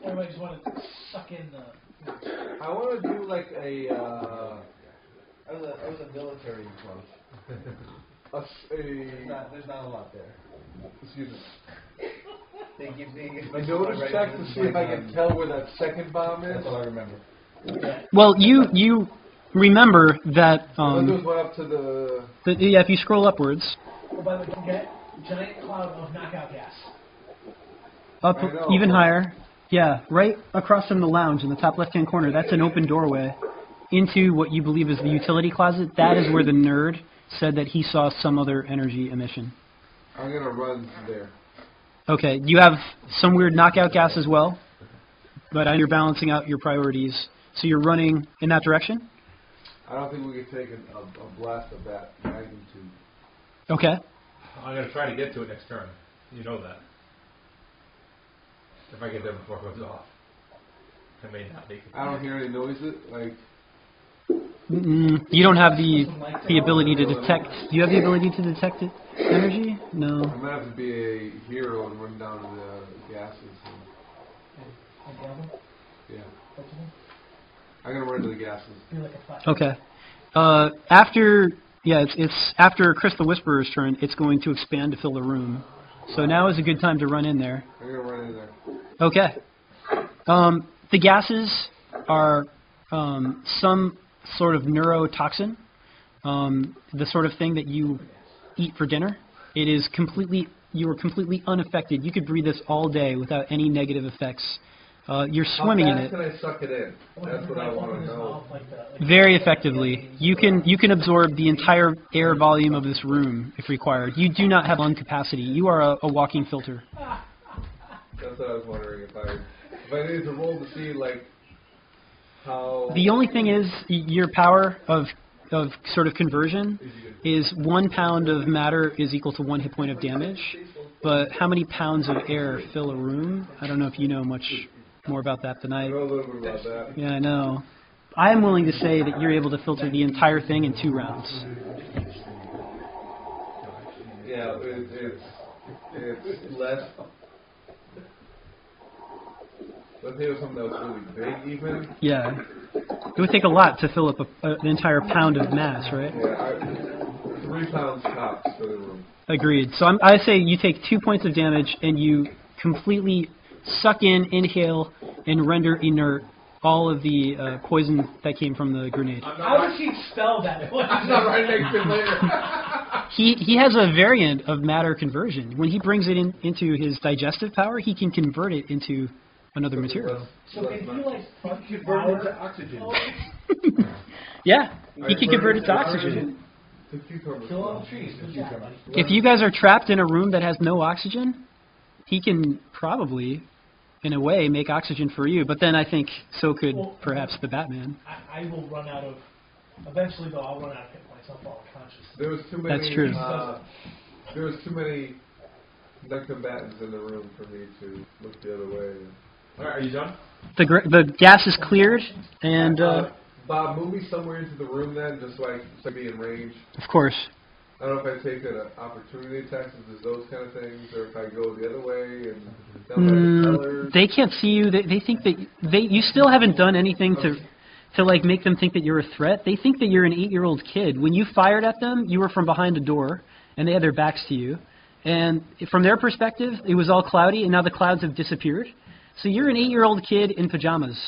Or I just want to suck in the. I want to do like a. I was a military close. There's not a lot there. Excuse me. They give me A notice check to see if I can tell where that second bomb is. That's all I remember. Well, you remember that. Windows went up to the. Yeah, if you scroll upwards. Oh, by the way, don't forget, giant cloud of knockout gas. Up even higher. Yeah, right across from the lounge in the top left-hand corner. That's an open doorway into what you believe is the utility closet. That is where the nerd said that he saw some other energy emission. I'm gonna run there. Okay, you have some weird knockout gas as well, but you're balancing out your priorities. So you're running in that direction? I don't think we could take a blast of that magnitude. Okay. I'm going to try to get to it next turn. You know that. If I get there before it goes off. I may not make it. I don't hear any noises. Like. You don't have the ability to detect. Do you have the ability to detect it? Energy? No. I'm gonna have to be a hero and run down to the gases. Yeah. I'm gonna run to the gases. Okay. After it's after Chris the Whisperer's turn. It's going to expand to fill the room. So now is a good time to run in there. I'm gonna run in there. Okay. The gases are some sort of neurotoxin, the sort of thing that you eat for dinner. It is you are completely unaffected. You could breathe this all day without any negative effects. You're swimming in it. How fast can I suck it in? That's what I want to know. Very effectively. You can absorb the entire air volume of this room if required. You do not have lung capacity. You are a walking filter. That's what I was wondering if I needed to roll to see like how. The only thing is your power of sort of conversion is 1 pound of matter is equal to 1 hit point of damage. But how many pounds of air fill a room? I don't know if you know much more about that than I know a little bit about that. Yeah, I know. I am willing to say that you're able to filter the entire thing in 2 rounds. Yeah, it's less. Let's say it was something that was really big, even. Yeah. It would take a lot to fill up an entire pound of mass, right? Yeah, 3 pounds tops for the room. Agreed. So I say you take 2 points of damage and you completely suck in, inhale, and render inert all of the poison that came from the grenade. How does he spell that? I'm not right next to him later. He has a variant of matter conversion. When he brings it into his digestive power, he can convert it into another material. So can you like convert it to oxygen? Yeah, he can convert it to oxygen. Kill all the trees. If you guys are trapped in a room that has no oxygen, he can probably, in a way, make oxygen for you. But then I think so could perhaps the Batman. I will run out of. Eventually, though, I'll run out of hit points. I'll fall unconscious. There was too many. That's true. There was too many non-combatants in the room for me to look the other way. All right, are you done? The gas is cleared, and Bob, move me somewhere into the room then, just so I can be in range. Of course. I don't know if I take an opportunity attacks, if there's those kind of things, or if I go the other way and down by the colors. They can't see you. They think that you still haven't done anything to like make them think that you're a threat. They think that you're an 8-year-old kid. When you fired at them, you were from behind a door, and they had their backs to you. And from their perspective, it was all cloudy, and now the clouds have disappeared. So you're an 8-year-old kid in pajamas.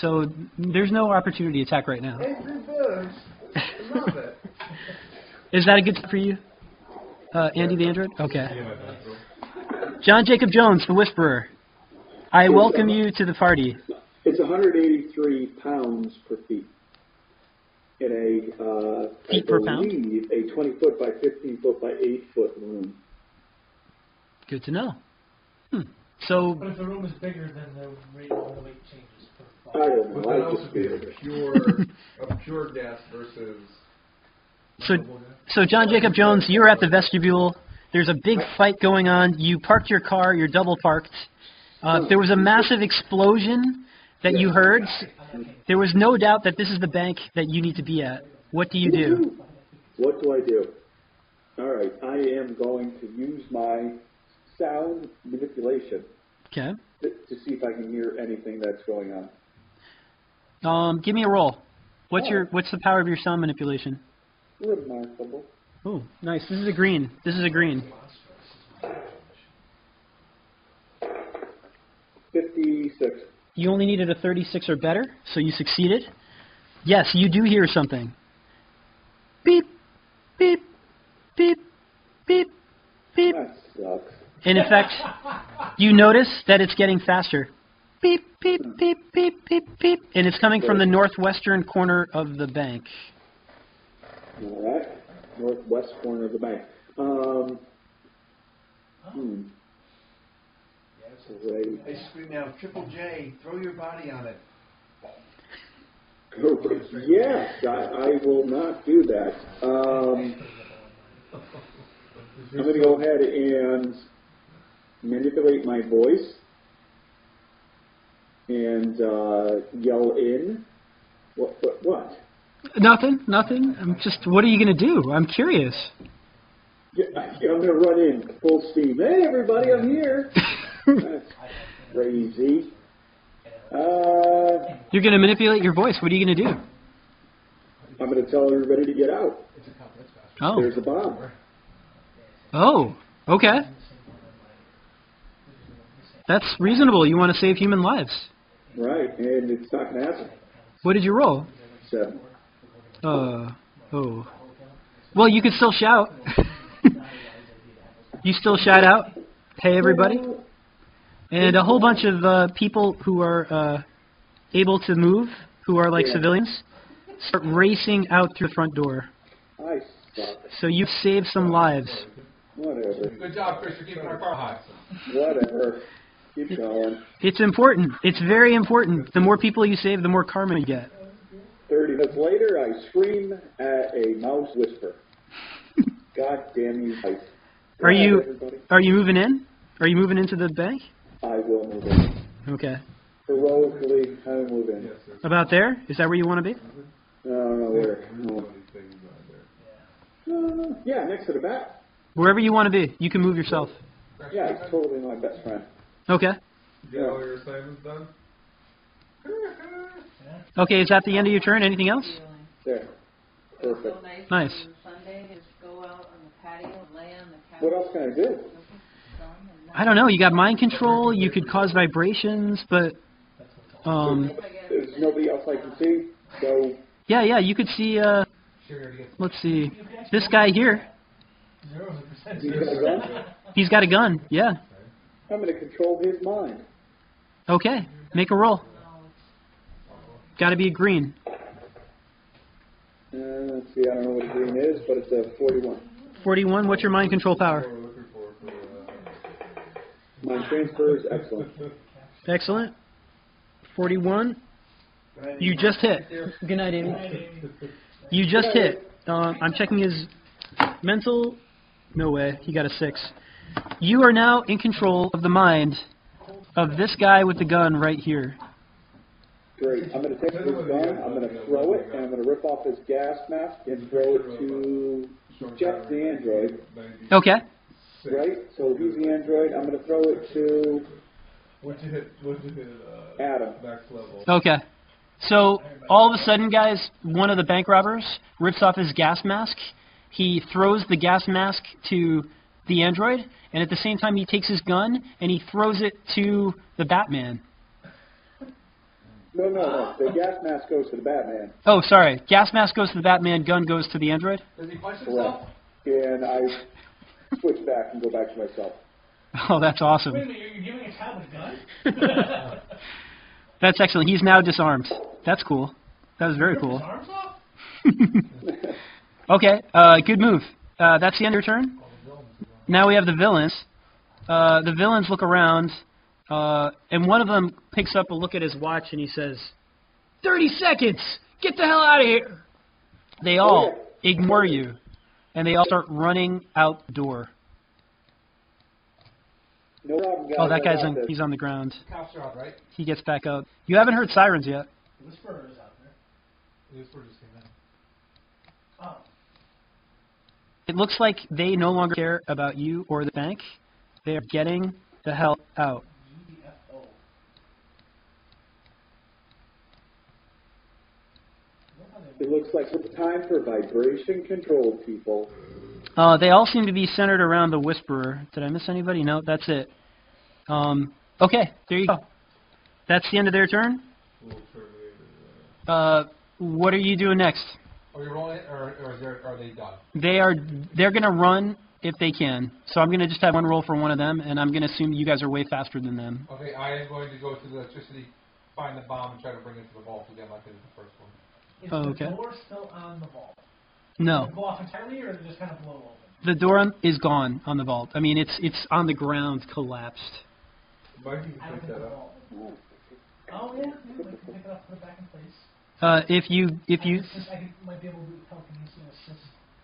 So there's no opportunity to attack right now. Angry birds. I love it. Is that a good for you, Andy the Android? Okay. John Jacob Jones, the Whisperer. I welcome you to the party. It's 183 pounds per feet in a, feet per pound? A 20-foot by 15-foot by 8-foot room. Good to know. So. But if the room is bigger, then the weight changes per I don't know. But that also be a pure gas versus. So John Jacob Jones, you're at the vestibule. There's a big fight going on. You parked your car. You're double parked. There was a massive explosion that you heard. There was no doubt that this is the bank that you need to be at. What do you do? What do I do? All right. I am going to use my sound manipulation. Okay. To see if I can hear anything that's going on. Give me a roll. What's the power of your sound manipulation? Remarkable. Oh, nice. This is a green. 56. You only needed a 36 or better, so you succeeded. Yes, you do hear something. Beep, beep, beep, beep, beep. That sucks. And in fact, you notice that it's getting faster. Beep, beep, beep, beep, beep, beep. And it's coming from the northwestern corner of the bank. All right. Northwest corner of the bank. They scream out, Triple J, throw your body on it. Yes, I will not do that. I'm going to go ahead and manipulate my voice and yell in. What? Nothing. What are you going to do? I'm curious. Yeah, I'm going to run in full steam. Hey, everybody, I'm here. That's crazy. You're going to manipulate your voice. What are you going to do? I'm going to tell everybody to get out. Oh. There's a bomb. Oh, okay. That's reasonable. You want to save human lives. Right, and it's not going to happen. What did you roll? 7. Oh. Well, you could still shout. You still shout out, hey, everybody. And a whole bunch of people who are able to move, who are like civilians, start racing out through the front door. I suck. So you've saved some lives. Whatever. Good job, Chris. You're keeping our car hot. Whatever. Keep going. It's important. It's very important. The more people you save, the more karma you get. 30 minutes later, I scream at a mouse whisper. God damn you, guys. Are you moving in? Are you moving into the bank? I will move in. Okay. Heroically, I will move in. About there? Is that where you want to be? No, where? No. Yeah, next to the bat. Wherever you want to be. You can move yourself. Yeah, he's totally my best friend. Okay. You got all your assignments done? Okay, is that the end of your turn? Anything else? There. Perfect. Nice. Sunday, just go out on the patio and lay on the couch. What else can I do? I don't know. You got mind control. You could cause vibrations, but There's nobody else I can see, so... Yeah, you could see, let's see, this guy here. He's got a gun? He's got a gun, yeah. I'm going to control his mind. Okay, make a roll. Got to be a green. Let's see, I don't know what green is, but it's a 41. 41, what's your mind control power? Mind transfer is excellent. Excellent. 41. You just hit. Good night, Amy. You just hit. I'm checking his mental. No way. He got a 6. You are now in control of the mind of this guy with the gun right here. Great. I'm going to take his gun, I'm going to throw it, and I'm going to rip off his gas mask and throw it to Jeff the android. Okay. Right? So he's the android. I'm going to throw it to What'd you hit? Adam. Max level. Okay. So all of a sudden, guys, one of the bank robbers rips off his gas mask. He throws the gas mask to the android, and at the same time he takes his gun and he throws it to the Batman. No. The gas mask goes to the Batman. Oh, sorry. Gas mask goes to the Batman, gun goes to the android? Does he punch himself? And I switch back and go back to myself. Oh, that's awesome. Wait a minute, you're giving a child a gun? That's excellent. He's now disarmed. That's cool. That was very cool. His arms off? Okay, good move. That's the end of your turn. Now we have the villains. The villains look around, and one of them picks up a look at his watch and he says, 30 seconds! Get the hell out of here! They all ignore you, and they all start running out the door. No problem, guys. Oh, that guy's he's on the ground. Cops are out, right? He gets back up. You haven't heard sirens yet. The Whisperer is out there. The Whisperer just came in. Oh. It looks like they no longer care about you or the bank. They are getting the hell out. UFO. It looks like it's time for vibration control, people. They all seem to be centered around the Whisperer. Did I miss anybody? No, that's it. Okay, there you go. That's the end of their turn. What are you doing next? Are we rolling it, or are they done? They're going to run if they can. So I'm going to just have one roll for one of them, and I'm going to assume you guys are way faster than them. Okay, I am going to go to the electricity, find the bomb, and try to bring it to the vault again like I did the first one. Is the door still on the vault? No. Does it go off entirely, or does it just kind of blow open? The door is gone on the vault. I mean, it's on the ground, collapsed. Mike, you can pick that up. Oh yeah, we can pick it up, put it back in place. If you I might be able to assist.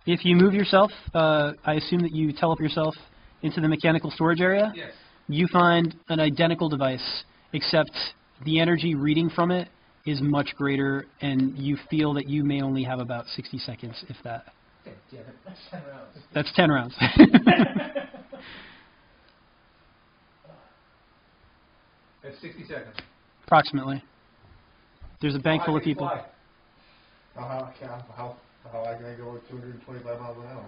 If you move yourself, I assume that you teleport yourself into the mechanical storage area. Yes. You find an identical device, except the energy reading from it is much greater, and you feel that you may only have about 60 seconds, if that. Okay, yeah, that's 10 rounds. That's 10 rounds. That's 60 seconds. Approximately. There's a bank full of people. How high can I go at 225 miles an hour?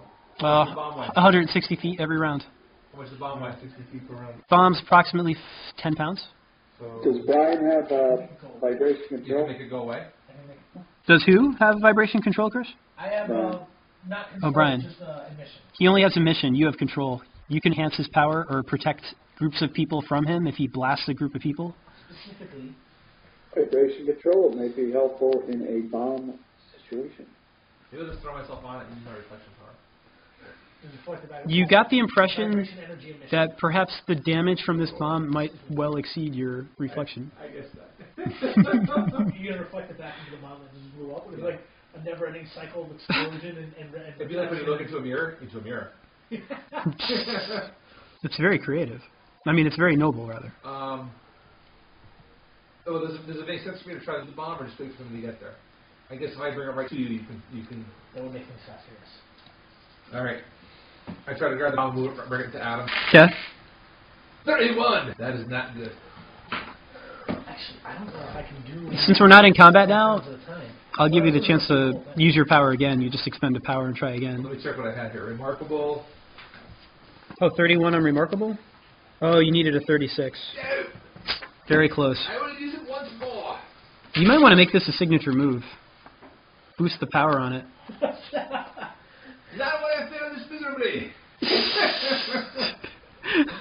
160 feet every round. How much is the bomb weigh? 60 feet per round. Bomb's approximately 10 pounds. So Does Brian have vibration You can control? make it go away. Does who have vibration control, Chris? I have not control, Brian. just emission. He only has emission. You have control. You can enhance his power or protect groups of people from him if he blasts a group of people. Specifically. Vibration control may be helpful in a bomb situation. Maybe I'll just throw myself on it and use my reflection power. You got the impression that perhaps the damage from this bomb might well exceed your reflection. I guess that. You're going to reflect it back into the bomb and just blew up. It was like a never-ending cycle of explosion and It'd be like when you look into a mirror. It's very creative. I mean, it's very noble, rather. Does it make sense for me to try the bomb or just wait for them to get there? I guess if I bring it right to you, you can. That would make things faster, yes. All right. I try to grab the bomb, move it, bring it to Adam. Okay. 31. That is not good. Actually, I don't know if I can do. Since we're not in combat now, I'll give you the chance to use your power again. You just expend a power and try again. Let me check what I had here. Remarkable. Oh, 31 on Remarkable? Oh, you needed a 36. Very close. I want to use it once more. You might want to make this a signature move. Boost the power on it. Not what I failed this miserably.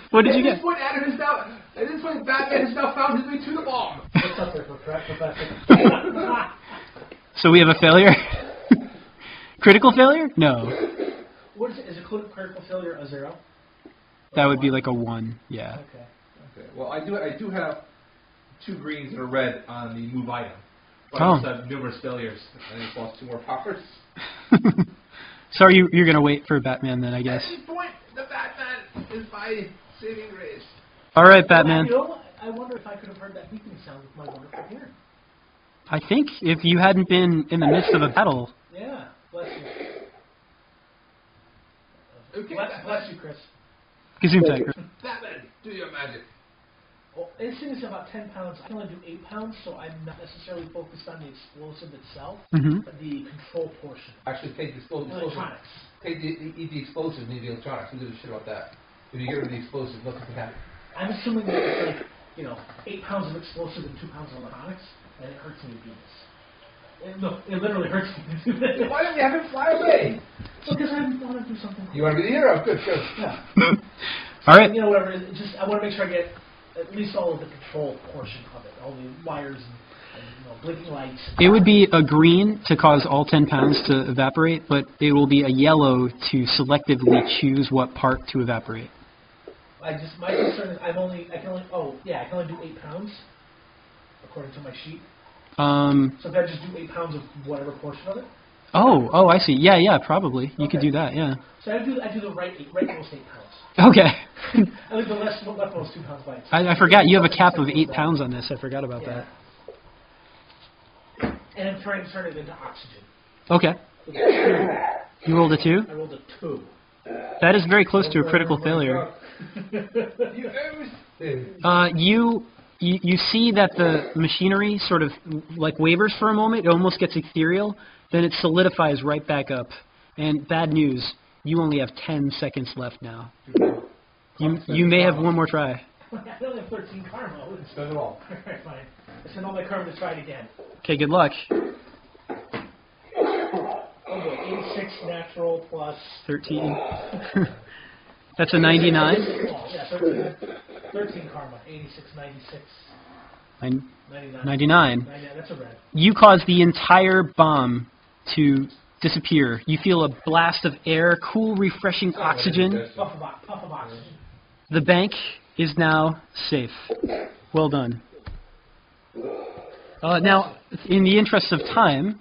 What did you get? At this point, Batman has now found his way to the bomb. What's up there, Professor? So we have a failure? Critical failure? No. What is it? Is a critical failure a 0? That would be like a 1, yeah. Okay. Well, I do have 2 greens and a red on the move item. But Oh. I also have numerous failures. I think lost 2 more powers. So you're going to wait for Batman then, I guess. At this point, the Batman is my saving grace. All right, Batman. Well, I wonder if I could have heard that beeping sound with my wonderful hearing. I think if you hadn't been in the midst of a battle. Yeah, bless you. Okay, Bless you, Chris. Gesundheit. Batman, do your magic. Well, this thing is about 10 pounds. I can only do 8 pounds, so I'm not necessarily focused on the explosive itself, but the control portion. Actually, take the explosive. Electronics. Take the explosives and the electronics. Who gives a shit about that? If you get rid of the explosives, nothing can happen. I'm assuming that it's like, 8 pounds of explosive and 2 pounds of electronics, and it hurts me to do this. Look, it literally hurts me to do this. Why don't we have him fly away? Because I want to do something. You want to be the hero? Good, good. Yeah. All right. Whatever. Just I want to make sure I get at least all of the control portion of it, all the wires and blinking lights. It would be a green to cause all 10 pounds to evaporate, but it will be a yellow to selectively choose what part to evaporate. My concern is I can only do 8 pounds according to my sheet. So if I just do 8 pounds of whatever portion of it. Oh, I see. Yeah, probably. You could do that, yeah. So I do the right most 8 pounds. Okay. I leave the leftmost 2 pounds by itself. I forgot you have a cap of 8 pounds on this. I forgot about that. And I'm trying to turn it into oxygen. Okay. You rolled a 2? I rolled a 2. That is very close to a critical failure. You see that the machinery sort of like wavers for a moment. It almost gets ethereal. Then it solidifies right back up. And bad news, you only have 10 seconds left now. You may have one more try. I only have 13 karma. I wouldn't spend it all. Alright, fine. I spend all my karma to try it again. Okay, good luck. Oh boy, 86 natural plus 13. That's a 99. Yeah, 13 karma. 86, 96. 99. 99. That's a red. You cause the entire bomb to disappear. You feel a blast of air, cool, refreshing oxygen. Puff of oxygen. The bank is now safe. Well done. Now, in the interest of time,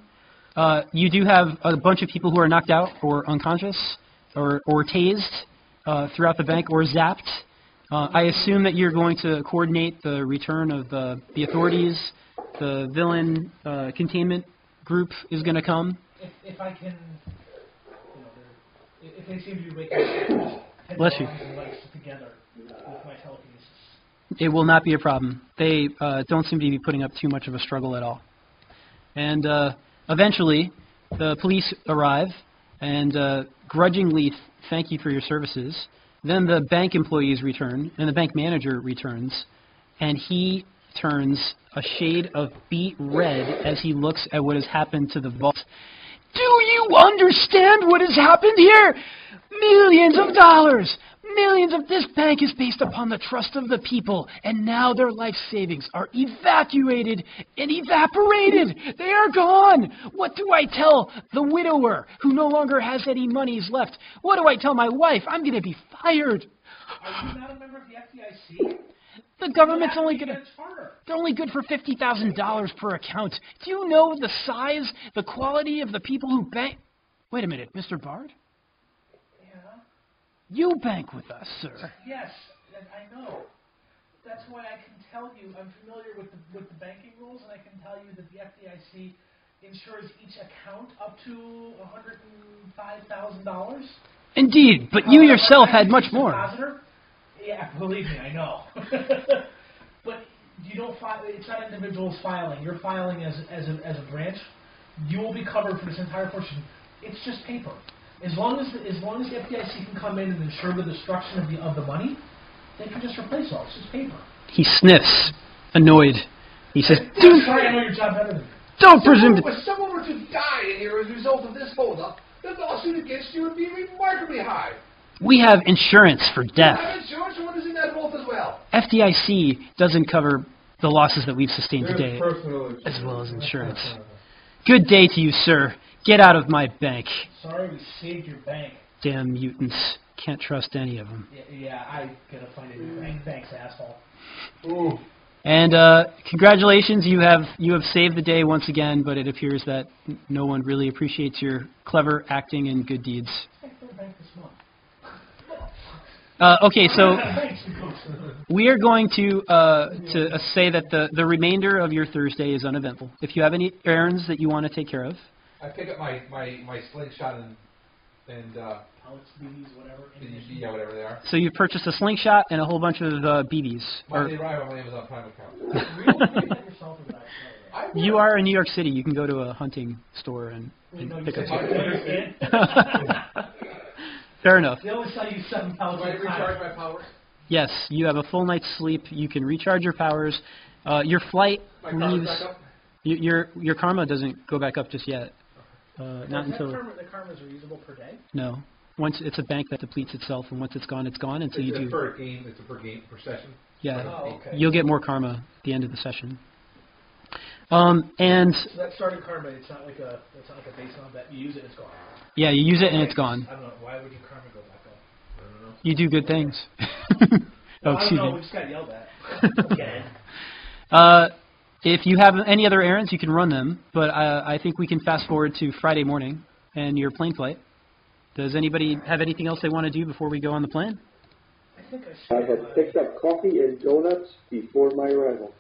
you do have a bunch of people who are knocked out or unconscious or tased throughout the bank or zapped. I assume that you're going to coordinate the return of the authorities. The villain containment group is going to come. If I can, if they seem to be waking up, bless you. Together with my telekinesis. It will not be a problem. They don't seem to be putting up too much of a struggle at all. And eventually, the police arrive and grudgingly thank you for your services. Then the bank employees return, and the bank manager returns, and he turns a shade of beet red as he looks at what has happened to the vault. Do you understand what has happened here? Millions of dollars! Millions of this bank is based upon the trust of the people, and now their life savings are evacuated and evaporated. They are gone. What do I tell the widower who no longer has any monies left? What do I tell my wife? I'm going to be fired. Are you not a member of the FDIC? The government's only going to... They're only good for $50,000 per account. Do you know the size, the quality of the people who bank... Wait a minute, Mr. Bard? You bank with us, sir. Yes, I know. That's why I can tell you, I'm familiar with the banking rules, and I can tell you that the FDIC insures each account up to $105,000. Indeed, but you yourself had much more. Depositor? Yeah, believe me, I know. But you don't file. It's not individuals filing. You're filing as a branch. You will be covered for this entire portion. It's just paper. As long as the FDIC can come in and ensure the destruction of the money, they can just replace all. It's just paper. He sniffs, annoyed. He says, "I'm sorry, I know your job better than you." Don't presume to... If someone were to die in here as a result of this holdup, the lawsuit against you would be remarkably high. We have insurance for death. You have insurance, or what is in that vault as well? FDIC doesn't cover the losses that we've sustained today, as well as insurance. Good day to you, sir. Get out of my bank. Sorry we saved your bank. Damn mutants. Can't trust any of them. Yeah, I gotta find a new bank. Thanks, asshole. Ooh. And congratulations, you have saved the day once again, but it appears that no one really appreciates your clever acting and good deeds. Okay, so We are going to say that the remainder of your Thursday is uneventful. If you have any errands that you want to take care of. I pick up my slingshot and pellets, BBs, whatever. Yeah, whatever they are. So you purchased a slingshot and a whole bunch of BBs. They arrive on my Amazon Prime account. You are in New York City. You can go to a hunting store and pick up something. Fair enough. They always sell you 7 pellets. Do I recharge my powers? Yes, you have a full night's sleep. You can recharge your powers. Your flight leaves. Your karma doesn't go back up just yet. Not until the karma is reusable per day. No, once it's a bank that depletes itself, and once it's gone until you do. Per game. It's per game per session. Yeah, okay. You'll get more karma at the end of the session. And so that starting karma, it's not like a base on that. You use it, it's gone. Yeah, you use it and it's gone. I don't know. Why would your karma go back up? I don't know. You do good things. Well, excuse me. We just got yelled at. If you have any other errands, you can run them. But I think we can fast forward to Friday morning and your plane flight. Does anybody have anything else they want to do before we go on the plane? I have picked up coffee and donuts before my arrival.